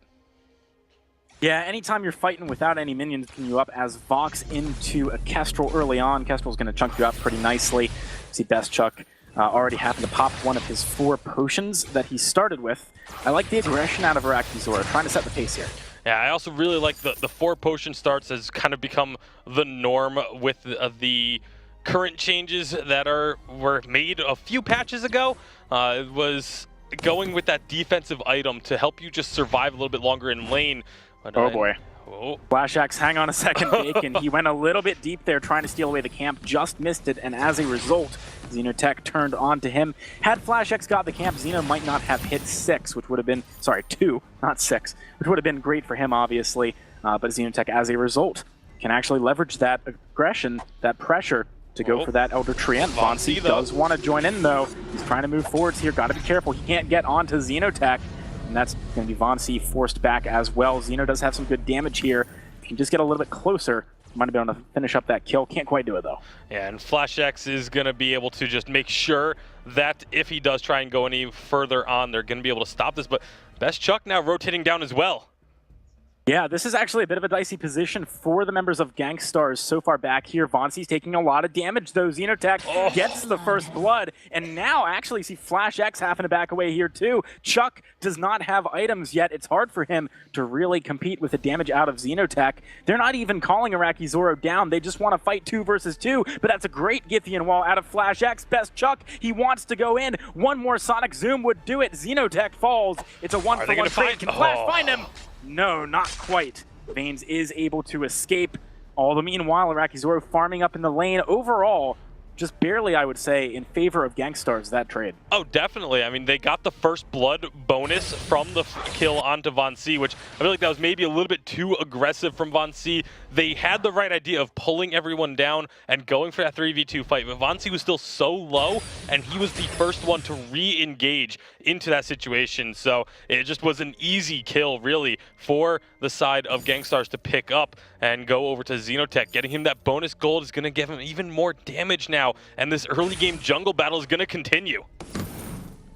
Yeah, anytime you're fighting without any minions picking you up, as Vox into a Kestrel early on, Kestrel's going to chunk you up pretty nicely. See Best Chuck already happened to pop one of his 4 potions that he started with. I like the aggression out of Arakizora, trying to set the pace here.
Yeah, I also really like the 4 potion starts has kind of become the norm with the current changes that were made a few patches ago. It was going with that defensive item to help you just survive a little bit longer in lane. But,
oh boy.
Oh.
Flash Axe, hang on a second, Bacon. He went a little bit deep there trying to steal away the camp, just missed it, and as a result, Xenotech turned on to him. Had Flash X got the camp, Xeno might not have hit 6, which would have been, sorry, 2, not 6, which would have been great for him, obviously. But Xenotech, as a result, can actually leverage that aggression, that pressure, to go for that Elder Treant. Vainglory does want to join in, though. He's trying to move forwards here. Got to be careful. He can't get onto Xenotech. And that's going to be Vainglory forced back as well. Xeno does have some good damage here. If you can just get a little bit closer, might have been able to finish up that kill. Can't quite do it, though.
Yeah, and Flash X is going to be able to just make sure that if he does try and go any further on, they're going to be able to stop this. But Best Chuck now rotating down as well.
Yeah, this is actually a bit of a dicey position for the members of GANKSTARS so far back here. Vainglory's taking a lot of damage, though. Xenotech gets the first blood, and now actually see Flash X having to back away here, too. Chuck does not have items yet. It's hard for him to really compete with the damage out of Xenotech. They're not even calling Arakizora down. They just want to fight 2 versus 2, but that's a great Githian wall out of Flash X. Best Chuck, he wants to go in. One more Sonic Zoom would do it. Xenotech falls. It's a 1-for-1 trade. Can Flash find him? No, not quite. Vanes is able to escape. All the meanwhile, Arakizora farming up in the lane. Overall, just barely, I would say, in favor of GANKSTARS, that trade.
Oh, definitely. I mean, they got the first blood bonus from the kill onto Vainglory, which I feel like that was maybe a little bit too aggressive from Vainglory. They had the right idea of pulling everyone down and going for that 3v2 fight, but Vainglory was still so low, and he was the first one to re-engage into that situation. So it just was an easy kill, really, for the side of GANKSTARS to pick up and go over to Xenotech. Getting him that bonus gold is going to give him even more damage now, and this early game jungle battle is going to continue.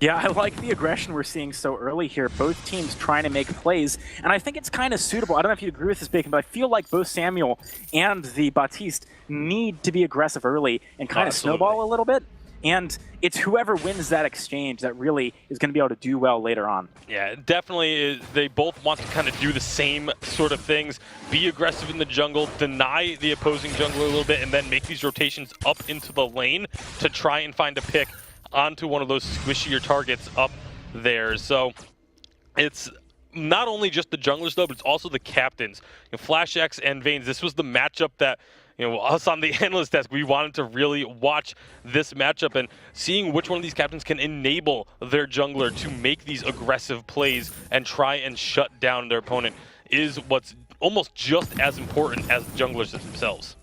Yeah, I like the aggression we're seeing so early here. Both teams trying to make plays, and I think it's kind of suitable. I don't know if you agree with this, Bacon, but I feel like both Samuel and the Baptiste need to be aggressive early and kind of snowball a little bit. And it's whoever wins that exchange that really is going to be able to do well later on.
Yeah, definitely. They both want to kind of do the same sort of things. Be aggressive in the jungle, deny the opposing jungler a little bit, and then make these rotations up into the lane to try and find a pick onto one of those squishier targets up there. So it's not only just the junglers, though, but it's also the captains. You know, Flash X and Vanes, this was the matchup that, you know, us on the analyst desk, we wanted to really watch this matchup, and seeing which one of these captains can enable their jungler to make these aggressive plays and try and shut down their opponent is what's almost just as important as the junglers themselves.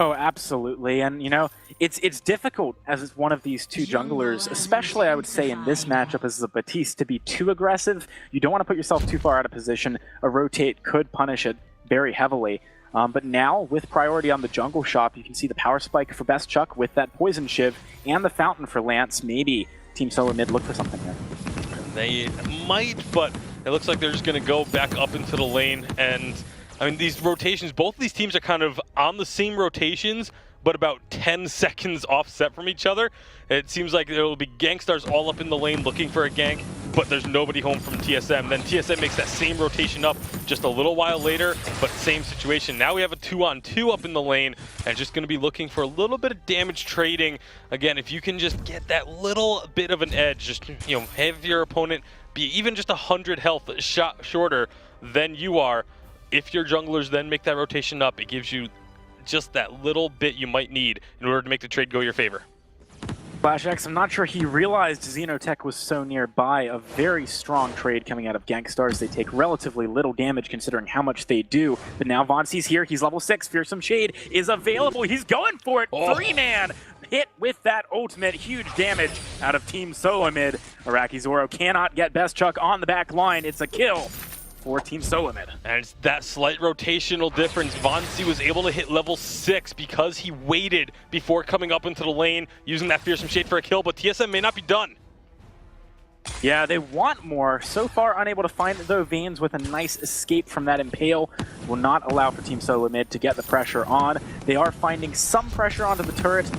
Oh, absolutely. And, you know, it's difficult as one of these two junglers, especially I would say in this matchup as a Baptiste, to be too aggressive. You don't want to put yourself too far out of position. A rotate could punish it very heavily. But now, with priority on the jungle shop, you can see the power spike for Best Chuck with that poison shiv and the fountain for Lance. Maybe Team SOLOMID look for something there.
They might, but it looks like they're just going to go back up into the lane. And, I mean, these rotations, both of these teams are kind of on the same rotations, but about 10 seconds offset from each other. It seems like there will be GANKSTARS all up in the lane looking for a gank, but there's nobody home from TSM. Then TSM makes that same rotation up just a little while later, but same situation. Now we have a 2-on-2 up in the lane, and just going to be looking for a little bit of damage trading. Again, if you can just get that little bit of an edge, just, you know, have your opponent be even just 100 health shot shorter than you are. If your junglers then make that rotation up, it gives you just that little bit you might need in order to make the trade go your favor.
Flash X, I'm not sure he realized Xenotech was so nearby. A very strong trade coming out of GANKSTARS. They take relatively little damage considering how much they do. But now Vainglory's here. He's level 6. Fearsome Shade is available. He's going for it. 3-man. hit with that ultimate. Huge damage out of Team SOLOMID. Iraqi Zoro cannot get Best Chuck on the back line. It's a kill for Team SOLOMID.
And it's that slight rotational difference. Vainglory was able to hit level 6 because he waited before coming up into the lane, using that Fearsome Shade for a kill, but TSM may not be done.
Yeah, they want more. So far unable to find it though. Veins with a nice escape from that Impale will not allow for Team SOLOMID to get the pressure on. They are finding some pressure onto the turret.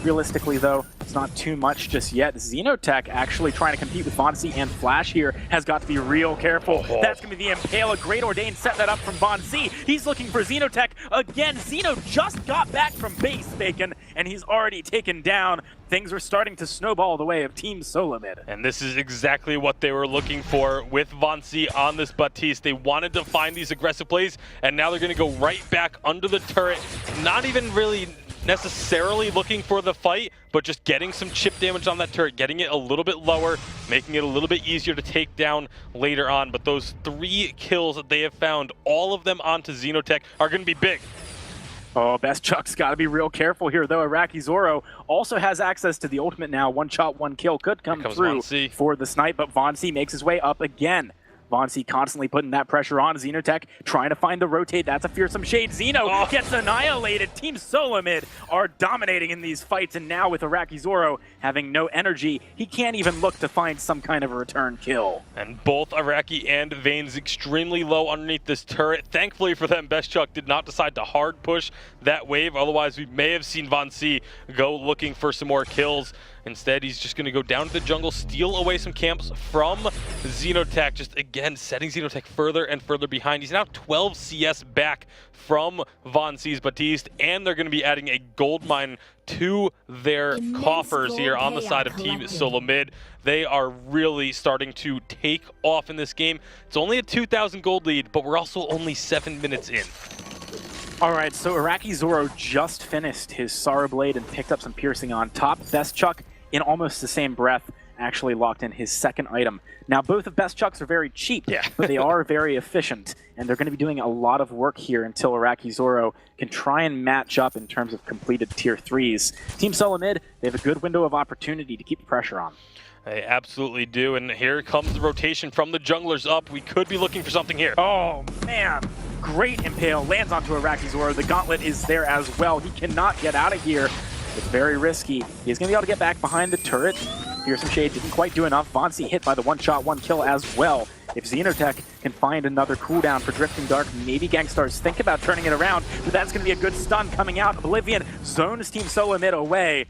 Realistically though, it's not too much just yet. Xenotech actually trying to compete with Vainglory and Flash here has got to be real careful. That's going to be the Impale. A Great Ordain set that up from Vainglory. He's looking for Xenotech again. Xeno just got back from base, Bacon, and he's already taken down. Things are starting to snowball the way of Team SOLOMID.
And this is exactly what they were looking for with Vainglory on this Baptiste. They wanted to find these aggressive plays, and now they're going to go right back under the turret. Not even really necessarily looking for the fight, but just getting some chip damage on that turret, getting it a little bit lower, making it a little bit easier to take down later on. But those 3 kills that they have found, all of them onto Xenotech, are going to be big.
Oh, Best Chuck's got to be real careful here, though. Iraqi Zoro also has access to the ultimate now. One shot, one kill could come through for the snipe, but Vainglory makes his way up again. Vainglory constantly putting that pressure on. Xenotech trying to find the rotate. That's a Fearsome Shade. Xeno gets annihilated. Team SOLOMID are dominating in these fights, and now with Iraqi Zoro having no energy, he can't even look to find some kind of a return kill.
And both Iraqi and Veins extremely low underneath this turret. Thankfully for them, Best Chuck did not decide to hard push that wave. Otherwise, we may have seen Vainglory go looking for some more kills. Instead, he's just going to go down to the jungle, steal away some camps from Xenotech, just again setting Xenotech further and further behind. He's now 12 CS back from Vainglory's Baptiste, and they're going to be adding a gold mine to their coffers here on the side of Team SOLOMID. They are really starting to take off in this game. It's only a 2,000 gold lead, but we're also only 7 minutes in.
All right, so Iraqi Zoro just finished his Sorrow Blade and picked up some piercing on top. Best Chuck, in almost the same breath, actually locked in his second item. Now, both of Best Chucks are very cheap, but they are very efficient, and they're going to be doing a lot of work here until Iraqi Zoro can try and match up in terms of completed tier 3s. Team SOLOMID, they have a good window of opportunity to keep the pressure on.
They absolutely do, and here comes the rotation from the junglers up. We could be looking for something here.
Oh, man. Great Impale lands onto Iraqi Zoro. The gauntlet is there as well. He cannot get out of here. It's very risky. He's going to be able to get back behind the turret. Fearsome Shade didn't quite do enough. Vainglory hit by the one shot, one kill as well. If Xenotech can find another cooldown for Drifting Dark, maybe GANKSTARS think about turning it around, but that's going to be a good stun coming out. Oblivion zones Team SOLOMID away.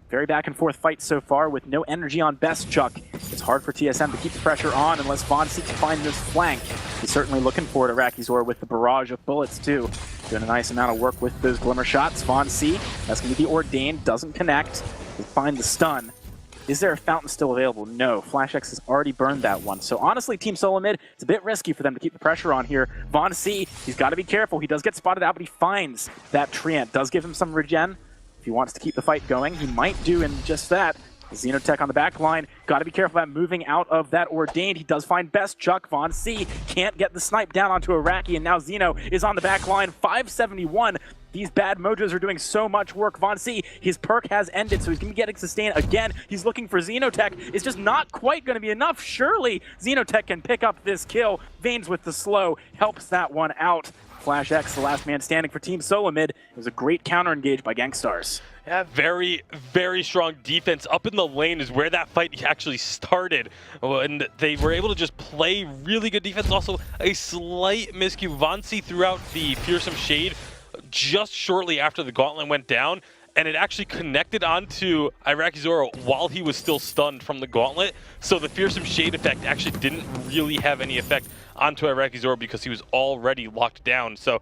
Very back and forth fight so far with no energy on Best Chuck. It's hard for TSM to keep the pressure on unless Vainglory can find this flank. He's certainly looking for it, Iraqi Zoro, with the barrage of bullets too. Doing a nice amount of work with those glimmer shots. Vainglory, that's going to be the Ordained, doesn't connect. They find the stun. Is there a fountain still available? No. Flash X has already burned that one. So honestly, Team SOLOMID, it's a bit risky for them to keep the pressure on here. Vainglory, he's got to be careful. He does get spotted out, but he finds that Treant. Does give him some regen. If he wants to keep the fight going, he might do in just that. Xenotech on the back line. Got to be careful about moving out of that Ordained. He does find Best Chuck. Vainglory can't get the snipe down onto Iraqi, and now Xeno is on the back line. 571. These bad mojos are doing so much work. Vainglory, his perk has ended, so he's going to be getting sustained again. He's looking for Xenotech. It's just not quite going to be enough. Surely Xenotech can pick up this kill. Veins with the slow helps that one out. Flash X, the last man standing for Team SOLOMID. It was a great counter engage by GANKSTARS.
Yeah, very, very strong defense. Up in the lane is where that fight actually started. And they were able to just play really good defense. Also, a slight miscue. Vainglory threw out the Fearsome Shade just shortly after the gauntlet went down, and it actually connected onto Iraqi Zoro while he was still stunned from the gauntlet. So the Fearsome Shade effect actually didn't really have any effect onto Iraqi Zoro because he was already locked down. So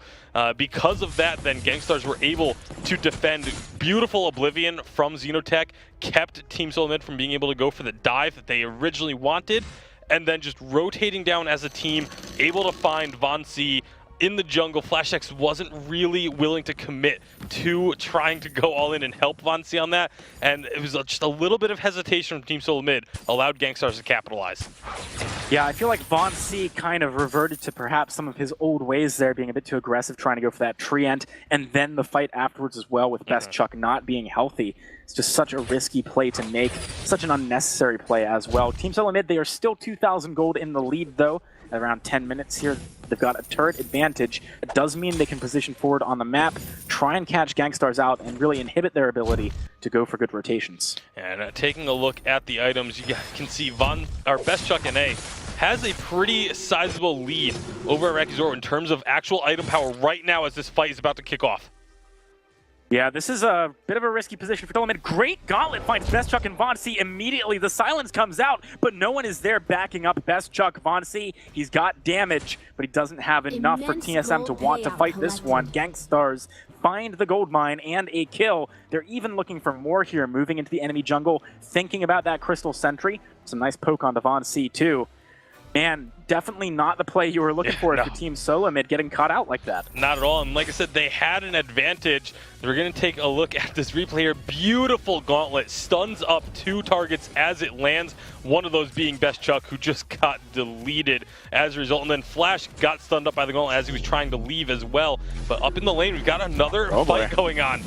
because of that, then GANKSTARS were able to defend. Beautiful Oblivion from Xenotech kept Team SOLOMID from being able to go for the dive that they originally wanted, and then just rotating down as a team, able to find Vainglory in the jungle, FlashX wasn't really willing to commit to trying to go all in and help VONC on that, and it was just a little bit of hesitation from Team SOLOMID allowed GANKSTARS to capitalize.
Yeah, I feel like VONC kind of reverted to perhaps some of his old ways there, being a bit too aggressive, trying to go for that tree ent, and then the fight afterwards as well with Best Chuck not being healthy. It's just such a risky play to make, such an unnecessary play as well. Team SOLOMID, they are still 2,000 gold in the lead though, at around 10 minutes here. They've got a turret advantage. It does mean they can position forward on the map, try and catch GANKSTARS out, and really inhibit their ability to go for good rotations.
And taking a look at the items, you can see Best Chuck NA has a pretty sizable lead over at Zoro in terms of actual item power right now as this fight is about to kick off.
Yeah, this is a bit of a risky position for SOLOMID. Great gauntlet finds Best Chuck and VONC immediately. The silence comes out, but no one is there backing up Best Chuck. VONC, he's got damage, but he doesn't have enough for TSM to want to fight this one. GANKSTARS find the gold mine and a kill. They're even looking for more here, moving into the enemy jungle, thinking about that Crystal Sentry. Some nice poke on VONC too. Man, definitely not the play you were looking for if the Team SOLOMID getting caught out like that.
Not at all, and like I said, they had an advantage. We're going to take a look at this replay here. Beautiful gauntlet, stuns up 2 targets as it lands, one of those being Best Chuck, who just got deleted as a result, and then Flash got stunned up by the gauntlet as he was trying to leave as well. But up in the lane, we've got another fight going on.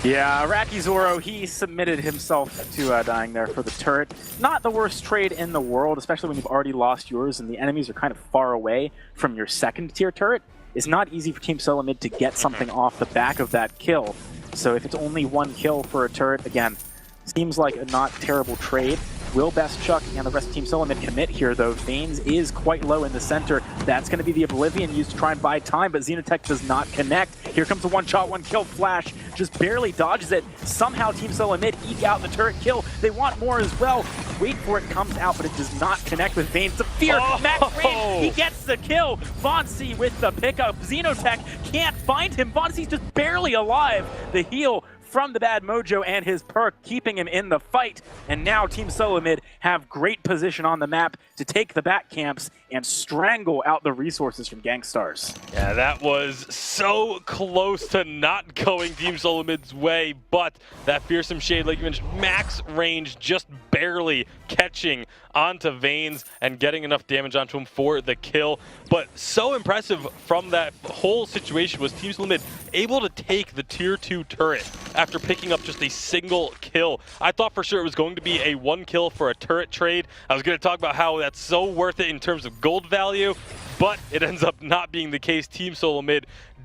Yeah, Iraqi Zoro, he submitted himself to dying there for the turret. Not the worst trade in the world, especially when you've already lost yours and the enemies are kind of far away from your second tier turret. It's not easy for Team SOLOMID to get something off the back of that kill. So if it's only 1 kill for a turret, again, seems like a not terrible trade. Will Best Chuck and the rest of Team SOLOMID commit here, though? Vanes is quite low in the center. That's going to be the Oblivion used to try and buy time, but Xenotech does not connect. Here comes a one-shot, one-kill. Flash just barely dodges it. Somehow Team SOLOMID eke out the turret kill. They want more as well. Wait for it, comes out, but it does not connect with Vanes. The fear, Max Range, he gets the kill. VONC with the pickup. Xenotech can't find him. VONC's just barely alive. The heal from the bad mojo and his perk keeping him in the fight. And now Team SOLOMID have great position on the map to take the back camps and strangle out the resources from GANKSTARS.
Yeah, that was so close to not going Team SOLOMID's way, but that fearsome shade, like you mentioned, max range, just barely catching onto Vanes and getting enough damage onto him for the kill. But so impressive from that whole situation was Team SOLOMID able to take the tier 2 turret after picking up just a single kill. I thought for sure it was going to be a 1 kill for a turret trade. I was going to talk about how that's so worth it in terms of gold value, but it ends up not being the case. Team SOLOMID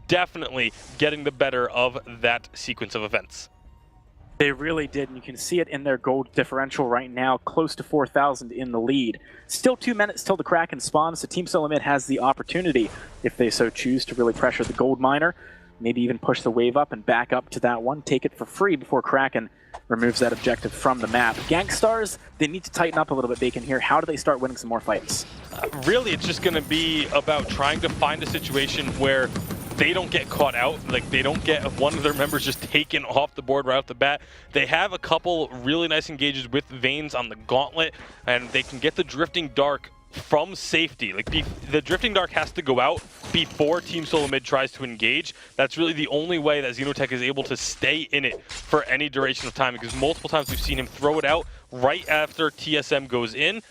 definitely getting the better of that sequence of events.
They really did, and you can see it in their gold differential right now, close to 4,000 in the lead. Still 2 minutes till the Kraken spawns, so Team SOLOMID has the opportunity, if they so choose, to really pressure the gold miner, maybe even push the wave up and back up to that one, take it for free before Kraken removes that objective from the map. GANKSTARS, they need to tighten up a little bit, Bacon, here. How do they start winning some more fights?
Really, it's just going to be about trying to find a situation where they don't get caught out, like they don't get one of their members just taken off the board right off the bat. They have a couple really nice engages with Vanes on the gauntlet, and they can get the Drifting Dark from safety. Like the Drifting Dark has to go out before Team SOLOMID tries to engage. That's really the only way that Xenotech is able to stay in it for any duration of time, because multiple times we've seen him throw it out right after TSM goes in,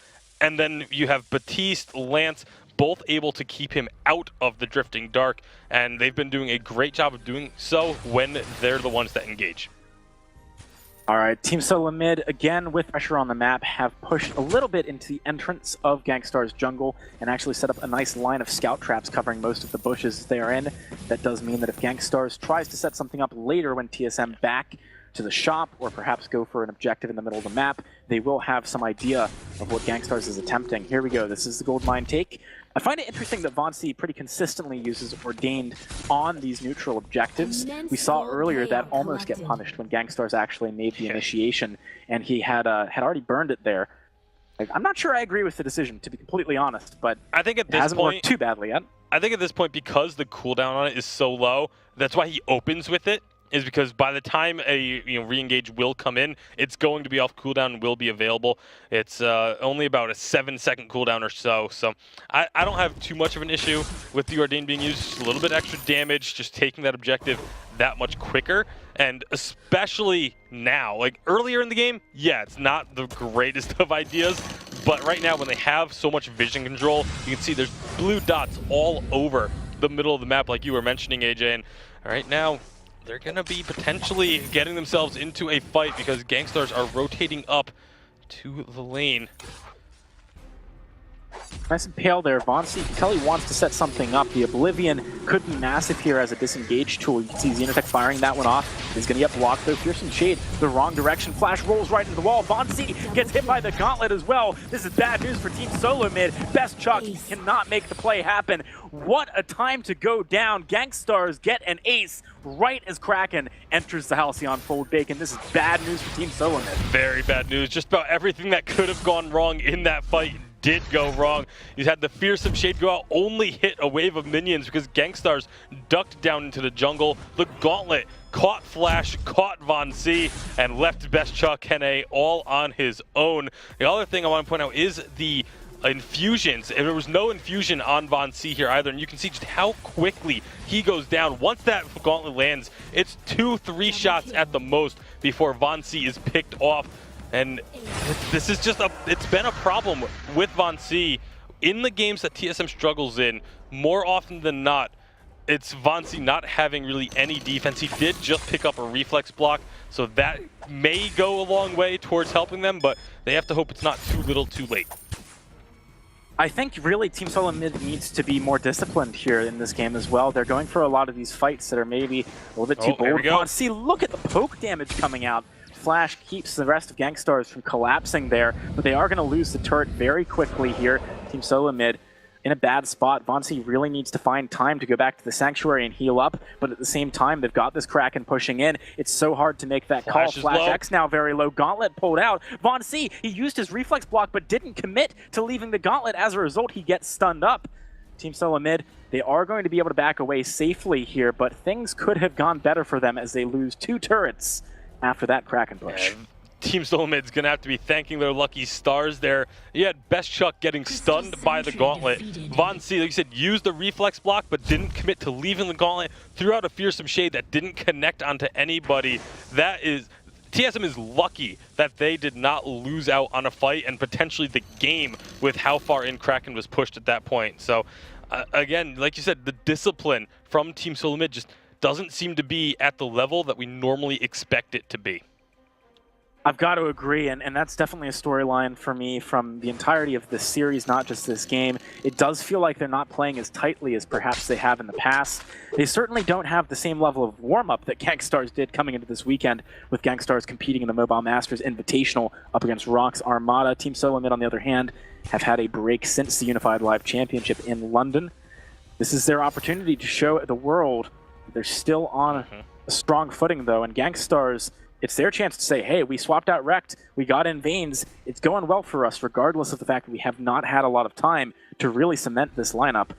and then you have Batiste, Lance, both able to keep him out of the Drifting Dark, and they've been doing a great job of doing so when they're the ones that engage.
All right, Team SOLOMID, again with pressure on the map, have pushed a little bit into the entrance of GANKSTARS jungle and actually set up a nice line of scout traps covering most of the bushes they are in. That does mean that if GANKSTARS tries to set something up later when TSM back to the shop, or perhaps go for an objective in the middle of the map, they will have some idea of what GANKSTARS is attempting. Here we go, this is the gold mine take. I find it interesting that VONC pretty consistently uses Ordained on these neutral objectives. We saw earlier that almost get punished when GANKSTARS actually made the initiation, and he had already burned it there. I'm not sure I agree with the decision, to be completely honest, but
I think at this
it hasn't
point,
worked too badly yet.
I think at this point, because the cooldown on it is so low, that's why he opens with it. is because by the time a re-engage will come in, it's going to be off cooldown and will be available. It's only about a 7-second cooldown or so. So I don't have too much of an issue with the Ordained being used. Just a little bit extra damage, just taking that objective that much quicker. And especially now, like earlier in the game, yeah, it's not the greatest of ideas. But right now, when they have so much vision control, you can see there's blue dots all over the middle of the map, like you were mentioning, AJ. And right now, they're going to be potentially getting themselves into a fight because GANKSTARS are rotating up to the lane.
Nice and pale there. Vonsi, you can tell he wants to set something up. The Oblivion could be massive here as a disengage tool. You can see Xenotech firing that one off. He's going to get blocked though. Fearsome Shade, the wrong direction. Flash rolls right into the wall. Vonsi gets hit by the gauntlet as well. This is bad news for Team SOLOMID. Best Chuck cannot make the play happen. What a time to go down. GANKSTARS get an ace right as Kraken enters the Halcyon Fold Bacon. This is bad news for Team SOLOMID.
Very bad news. Just about everything that could have gone wrong in that fight did go wrong. You had the Fearsome Shade go out, only hit a wave of minions because GANKSTARS ducked down into the jungle. The Gauntlet caught Flash, caught Vonsi, and left Best Chuck Kene all on his own. The other thing I want to point out is the infusions. And there was no infusion on Vonsi here either, and you can see just how quickly he goes down. Once that Gauntlet lands, it's 2-3 shots at the most before Vonsi is picked off. And this is just it's been a problem with Vonsi in the games that TSM struggles in. More often than not, it's Vonsi not having really any defense. He did just pick up a reflex block, so that may go a long way towards helping them, but they have to hope it's not too little too late.
I think really Team SOLOMID needs to be more disciplined here in this game as well. They're going for a lot of these fights that are maybe a little bit too bold. Vonsi, look at the poke damage coming out. Flash keeps the rest of GANKSTARS from collapsing there, but they are going to lose the turret very quickly here. Team SOLOMID in a bad spot. Vonsi really needs to find time to go back to the Sanctuary and heal up, but at the same time, they've got this Kraken pushing in. It's so hard to make that call. Flash X now very low. Gauntlet pulled out. Vonsi, he used his reflex block, but didn't commit to leaving the Gauntlet. As a result, he gets stunned up. Team SOLOMID, they are going to be able to back away safely here, but things could have gone better for them as they lose 2 turrets after that Kraken push.
Yeah, Team SOLOMID's going to have to be thanking their lucky stars there. You had Best Chuck getting stunned by the Gauntlet. Vonsi, like you said, used the reflex block but didn't commit to leaving the Gauntlet. Threw out a Fearsome Shade that didn't connect onto anybody. That is... TSM is lucky that they did not lose out on a fight and potentially the game with how far in Kraken was pushed at that point. So, again, like you said, the discipline from Team SOLOMID just doesn't seem to be at the level that we normally expect it to be.
I've got to agree, and that's definitely a storyline for me from the entirety of this series, not just this game. It does feel like they're not playing as tightly as perhaps they have in the past. They certainly don't have the same level of warm-up that GANKSTARS did coming into this weekend, with GANKSTARS competing in the Mobile Masters Invitational up against Rock's Armada. Team SOLOMID, on the other hand, have had a break since the Unified Live Championship in London. This is their opportunity to show the world they're still on a strong footing, though, and GANKSTARS, it's their chance to say, hey, we swapped out Wrecked, we got in Veins, it's going well for us, regardless of the fact that we have not had a lot of time to really cement this lineup.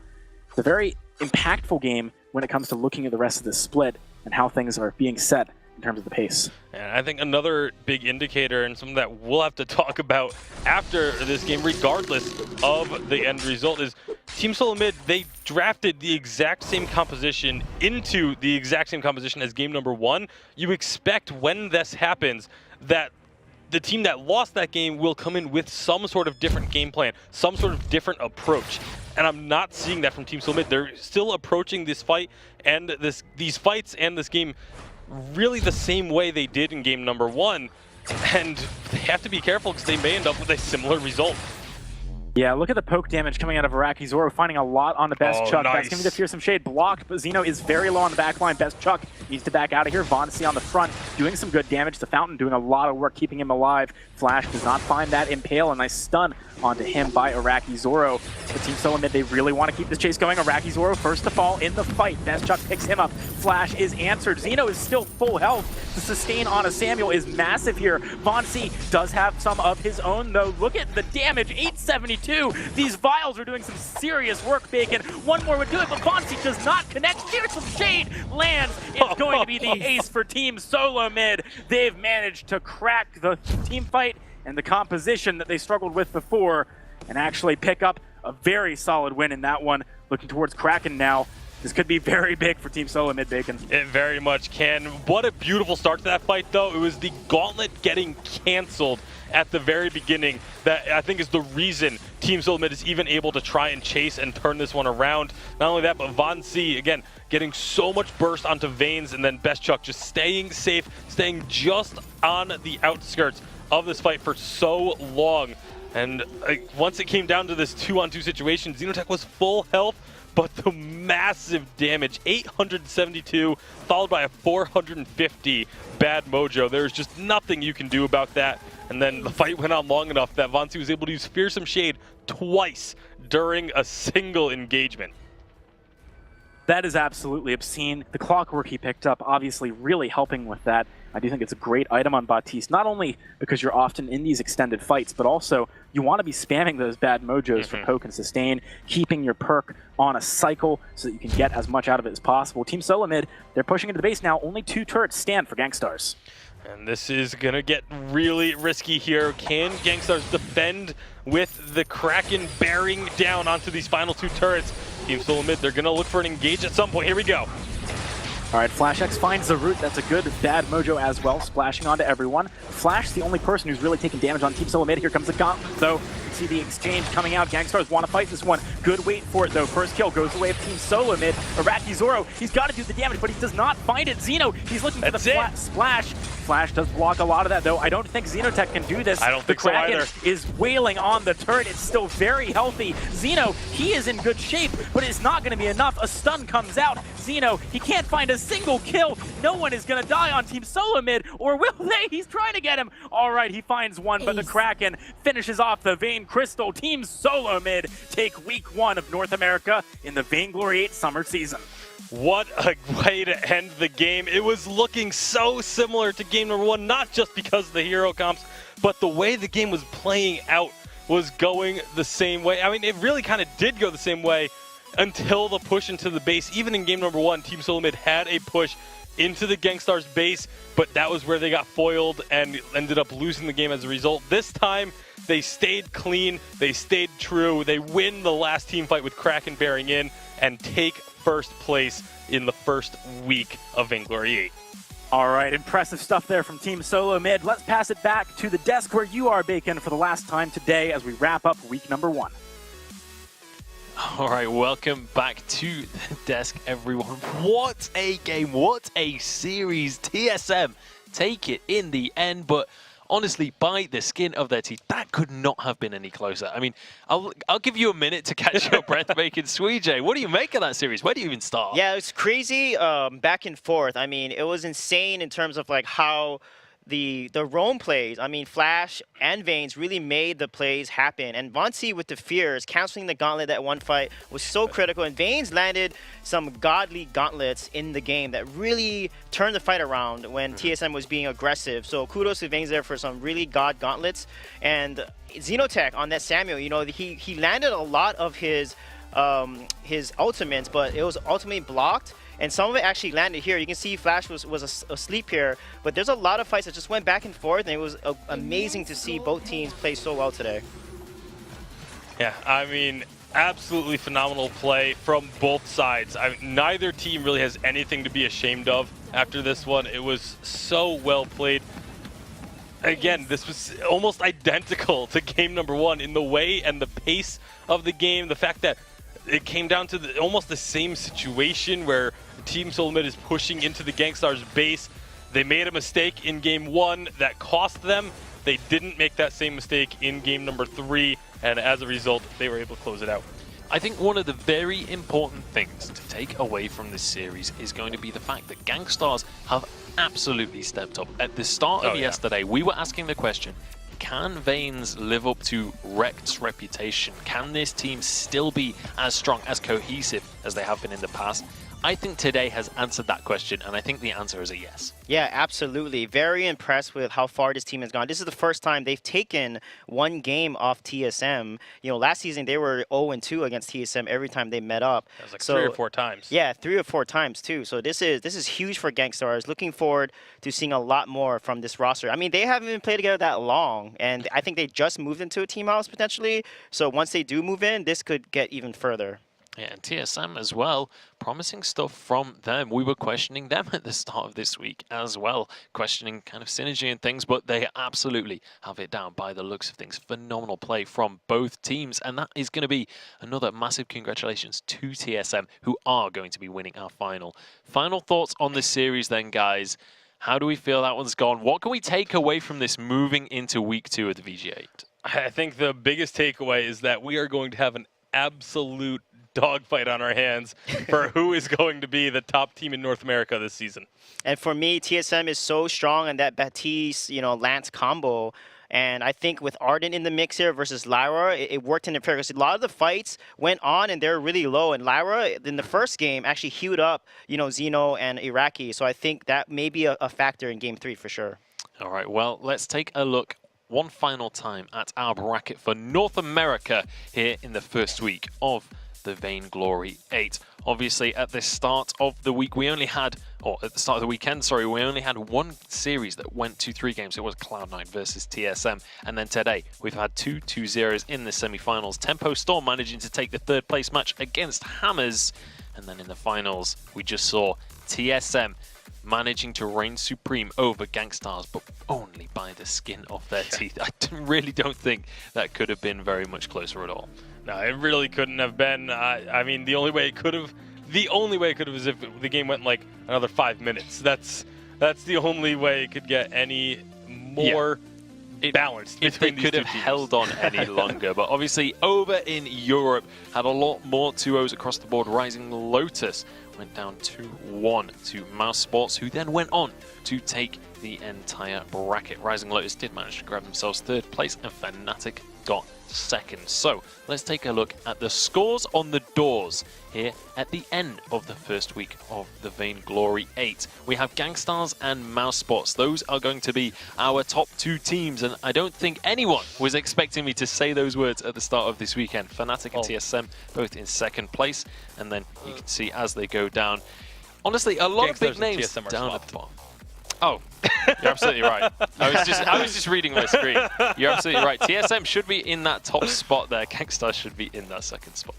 It's a very impactful game when it comes to looking at the rest of this split and how things are being set in terms of the pace.
And I think another big indicator, and something that we'll have to talk about after this game, regardless of the end result, is Team SOLOMID, they drafted the exact same composition into the exact same composition as game number 1. You expect when this happens that the team that lost that game will come in with some sort of different game plan, some sort of different approach. And I'm not seeing that from Team SOLOMID. They're still approaching this fight and these fights and this game really the same way they did in game number 1. And they have to be careful because they may end up with a similar result.
Yeah, look at the poke damage coming out of Iraqi Zoro, finding a lot on the Best Chuck.
Nice.
That's going to be the Fearsome Shade blocked, but Xeno is very low on the back line. Best Chuck needs to back out of here. Vonsi on the front, doing some good damage. The Fountain doing a lot of work, keeping him alive. Flash does not find that impale. A nice stun onto him by Iraqi Zoro. The Team SOLOMID, they really want to keep this chase going. Iraqi Zoro first to fall in the fight. Best Chuck picks him up. Flash is answered. Xeno is still full health. The sustain on a Samuel is massive here. Vonsi does have some of his own, though. Look at the damage. 872 2. These vials are doing some serious work, Bacon. One more would do it, but Vainglory does not connect. Fearsome Shade lands. It's going to be the ace for Team SOLOMID. They've managed to crack the team fight and the composition that they struggled with before and actually pick up a very solid win in that one. Looking towards Kraken now. This could be very big for Team SOLOMID, Bacon.
It very much can. What a beautiful start to that fight, though. It was the gauntlet getting canceled at the very beginning that I think is the reason Team SOLOMID is even able to try and chase and turn this one around. Not only that, but Vainglory, again, getting so much burst onto Veins, and then Bestchuck just staying safe, staying just on the outskirts of this fight for so long. And once it came down to this 2-on-2 situation, Xenotech was full health, but the massive damage, 872, followed by a 450 bad mojo. There's just nothing you can do about that. And then the fight went on long enough that Vainglory was able to use Fearsome Shade twice during a single engagement.
That is absolutely obscene. The clockwork he picked up obviously really helping with that. I do think it's a great item on Baptiste, not only because you're often in these extended fights, but also you want to be spamming those bad mojos for poke and sustain, keeping your perk on a cycle so that you can get as much out of it as possible. Team SOLOMID, they're pushing into the base now. Only 2 turrets stand for GANKSTARS.
And this is going to get really risky here. Can GANKSTARS defend with the Kraken bearing down onto these final 2 turrets? Team SOLOMID, they're going to look for an engage at some point. Here we go.
All right, FlashX finds the root. That's a good bad mojo as well, splashing onto everyone. Flash, the only person who's really taking damage on Team SOLOMID. Here comes the gauntlet, though. You see the exchange coming out. GANKSTARS want to fight this one. Good wait for it, though. First kill goes away with Team SOLOMID. Iraqi Zoro, he's got to do the damage, but he does not find it. Xeno, he's looking for the splash. Flash does block a lot of that, though. I don't think Xenotech can do this.
I don't think
so either. The
Kraken
is wailing on the turret. It's still very healthy. Xeno, he is in good shape, but it's not going to be enough. A stun comes out. Xeno, he can't find a single kill. No one is going to die on Team SOLOMID, or will they? He's trying to get him. All right, he finds one, but the Kraken finishes off the Vein Crystal. Team SOLOMID take week 1 of North America in the Vainglory 8 summer season.
What a way to end the game. It was looking so similar to game number 1, not just because of the hero comps, but the way the game was playing out was going the same way. I mean, it really kind of did go the same way until the push into the base. Even in game number 1, Team SOLOMID had a push into the GANKSTARS base, but that was where they got foiled and ended up losing the game as a result. This time, they stayed clean, they stayed true, they win the last team fight with Kraken bearing in, and take first place in the first week of Vainglory 8.
All right, impressive stuff there from Team SOLOMID. Let's pass it back to the desk where you are, Bacon, for the last time today as we wrap up week number 1.
All right, welcome back to the desk, everyone. What a game, what a series. TSM take it in the end, but honestly, by the skin of their teeth, that could not have been any closer. I mean, I'll give you a minute to catch your breath, Bacon. Sweejay, what do you make of that series? Where do you even start?
Yeah, it's crazy back and forth. I mean, it was insane in terms of like how the roam plays. I mean, Flash and Veins really made the plays happen. And Vainglory with the fears, canceling the gauntlet that one fight was so critical. And Veins landed some godly gauntlets in the game that really turned the fight around when TSM was being aggressive. So kudos to Veins there for some really god gauntlets. And Xenotech on that Samuel, you know, he landed a lot of his ultimates, but it was ultimately blocked. And some of it actually landed here. You can see Flash was asleep here. But there's a lot of fights that just went back and forth, and it was amazing to see both teams play so well today.
Yeah, I mean, absolutely phenomenal play from both sides. Neither team really has anything to be ashamed of after this one. It was so well played. Again, this was almost identical to game number 1 in the way and the pace of the game. The fact that it came down to almost the same situation where Team SOLOMID is pushing into the GANKSTARS base. They made a mistake in game 1 that cost them. They didn't make that same mistake in game number 3, and as a result, they were able to close it out.
I think one of the very important things to take away from this series is going to be the fact that GANKSTARS have absolutely stepped up. At the start of yesterday, we were asking the question, can Veins live up to Rect's reputation? Can this team still be as strong, as cohesive as they have been in the past? I think today has answered that question, and I think the answer is a yes.
Yeah, absolutely. Very impressed with how far this team has gone. This is the first time they've taken one game off TSM. You know, last season they were 0-2 against TSM every time they met up.
That was like 3 or 4 times.
Yeah, 3 or 4 times too. So this is huge for GANKSTARS. Looking forward to seeing a lot more from this roster. I mean, they haven't been played together that long, and I think they just moved into a team house potentially. So once they do move in, this could get even further.
Yeah, and TSM as well, promising stuff from them. We were questioning them at the start of this week as well, questioning kind of synergy and things, but they absolutely have it down by the looks of things. Phenomenal play from both teams, and that is going to be another massive congratulations to TSM, who are going to be winning our final. Final thoughts on this series then, guys. How do we feel that one's gone? What can we take away from this moving into week 2 of the VG8?
I think the biggest takeaway is that we are going to have an absolute dogfight on our hands for who is going to be the top team in North America this season.
And for me, TSM is so strong in that Baptiste, Lance combo. And I think with Arden in the mix here versus Lyra, it worked in their favor. Because a lot of the fights went on and they're really low. And Lyra, in the first game, actually queued up, Xeno and Iraqi. So I think that may be a factor in Game 3 for sure.
All right, well, let's take a look one final time at our bracket for North America here in the first week of the Vainglory 8. Obviously, at the start of the week, we only had, or at the start of the weekend, sorry, we only had one series that went to 3 games. It was Cloud9 versus TSM. And then today, we've had 2 2-0s in the semi-finals. Tempo Storm managing to take the 3rd place match against Hammers. And then in the finals, we just saw TSM managing to reign supreme over GANKSTARS, but only by the skin of their teeth. I really don't think that could have been very much closer at all.
No, it really couldn't have been. I mean, the only way it could have is if the game went like another 5 minutes. That's the only way it could get any more balanced
if
between
they
these
could have
two teams.
held on any longer. But obviously, over in Europe, had a lot more 2-0s across the board. Rising Lotus went down 2-1 to Mouse Sports, who then went on to take the entire bracket. Rising Lotus did manage to grab themselves 3rd place, and Fnatic got 2nd. So let's take a look at the scores on the doors here at the end of the first week of the Vainglory 8. We have GANKSTARS and Mouse Sports. Those are going to be our top 2 teams, and I don't think anyone was expecting me to say those words at the start of this weekend. Fnatic and TSM both in 2nd place, and then you can see as they go down. Honestly, a lot of big names down at the bottom. Oh, you're absolutely right. I was just reading my screen. You're absolutely right. TSM should be in that top spot there. GANKSTARS should be in that 2nd spot.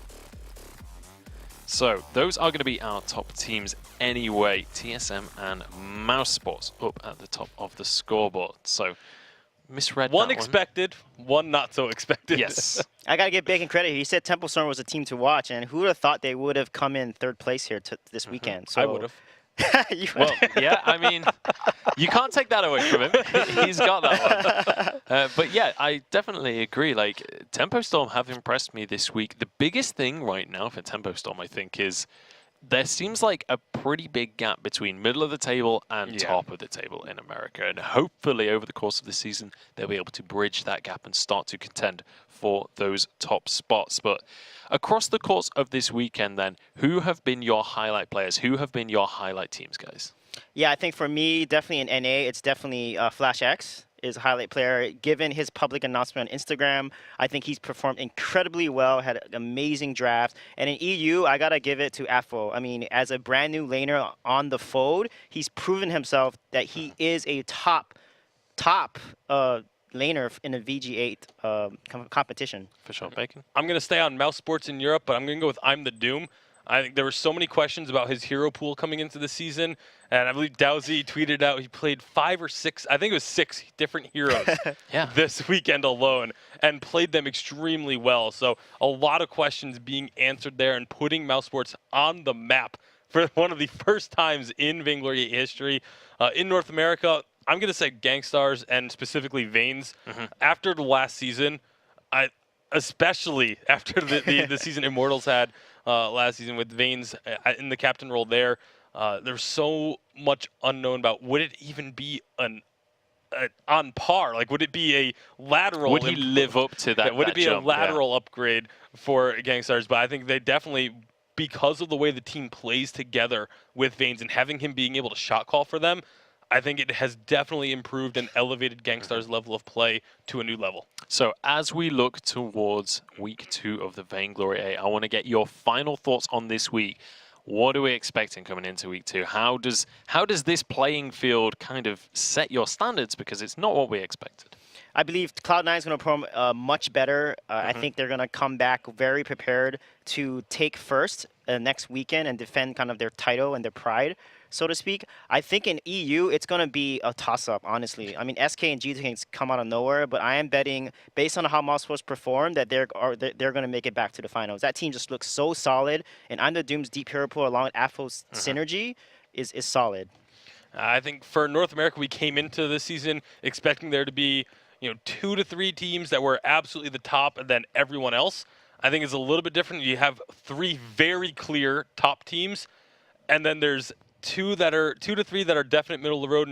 So those are going to be our top teams anyway. TSM and Mouse Sports up at the top of the scoreboard. So misread
one
that
expected, one not so expected.
Yes.
I got to give Bacon credit. He said Temple Storm was a team to watch, and who would have thought they would have come in 3rd place here this weekend? So
I would have.
Well, yeah, I mean, you can't take that away from him. He's got that one. But yeah, I definitely agree. Like, Tempo Storm have impressed me this week. The biggest thing right now for Tempo Storm, I think, is there seems like a pretty big gap between middle of the table and top of the table in America. And hopefully over the course of the season, they'll be able to bridge that gap and start to contend for those top spots. But across the course of this weekend then, who have been your highlight players? Who have been your highlight teams, guys?
Yeah, I think for me, definitely in NA, it's definitely Flash X is a highlight player. Given his public announcement on Instagram, I think he's performed incredibly well, had an amazing draft. And in EU, I got to give it to Afo. I mean, as a brand new laner on the fold, he's proven himself that he is a top laner in a VG8 competition.
For sure, Bacon.
I'm going to stay on Mouse Sports in Europe, but I'm going to go with I'm the Doom. I think there were so many questions about his hero pool coming into the season, and I believe Dowsy tweeted out he played 5 or 6, I think it was 6 different heroes this weekend alone, and played them extremely well. So a lot of questions being answered there and putting Mouse Sports on the map for one of the first times in Vainglory history. In North America, I'm going to say GANKSTARS and specifically Vains. After the last season, especially after the season Immortals had last season with Vains in the captain role there, there's so much unknown about would it even be on par? Like, would it be a lateral?
Would he live up to that?
Would it be
jump?
a lateral upgrade for GANKSTARS? But I think they definitely because of the way the team plays together with Vanes and having him being able to shot call for them, I think it has definitely improved and elevated GANKSTARS' level of play to a new level.
So as we look towards week 2 of the Vainglory 8, I want to get your final thoughts on this week. What are we expecting coming into week 2? How does this playing field kind of set your standards? Because it's not what we expected.
I believe Cloud9 is going to perform much better. I think they're going to come back very prepared to take first next weekend and defend kind of their title and their pride, so to speak. I think in EU, it's going to be a toss-up, honestly. I mean, SK and G2 can come out of nowhere, but I am betting, based on how Moscow's performed, that they're going to make it back to the finals. That team just looks so solid, and I'm the Doom's Deep Hero Pool along with Aphro's synergy is solid.
I think for North America, we came into this season expecting there to be 2 to 3 teams that were absolutely the top, and then everyone else. I think it's a little bit different. You have 3 very clear top teams, and then there's 2 to 3 that are definite middle of the road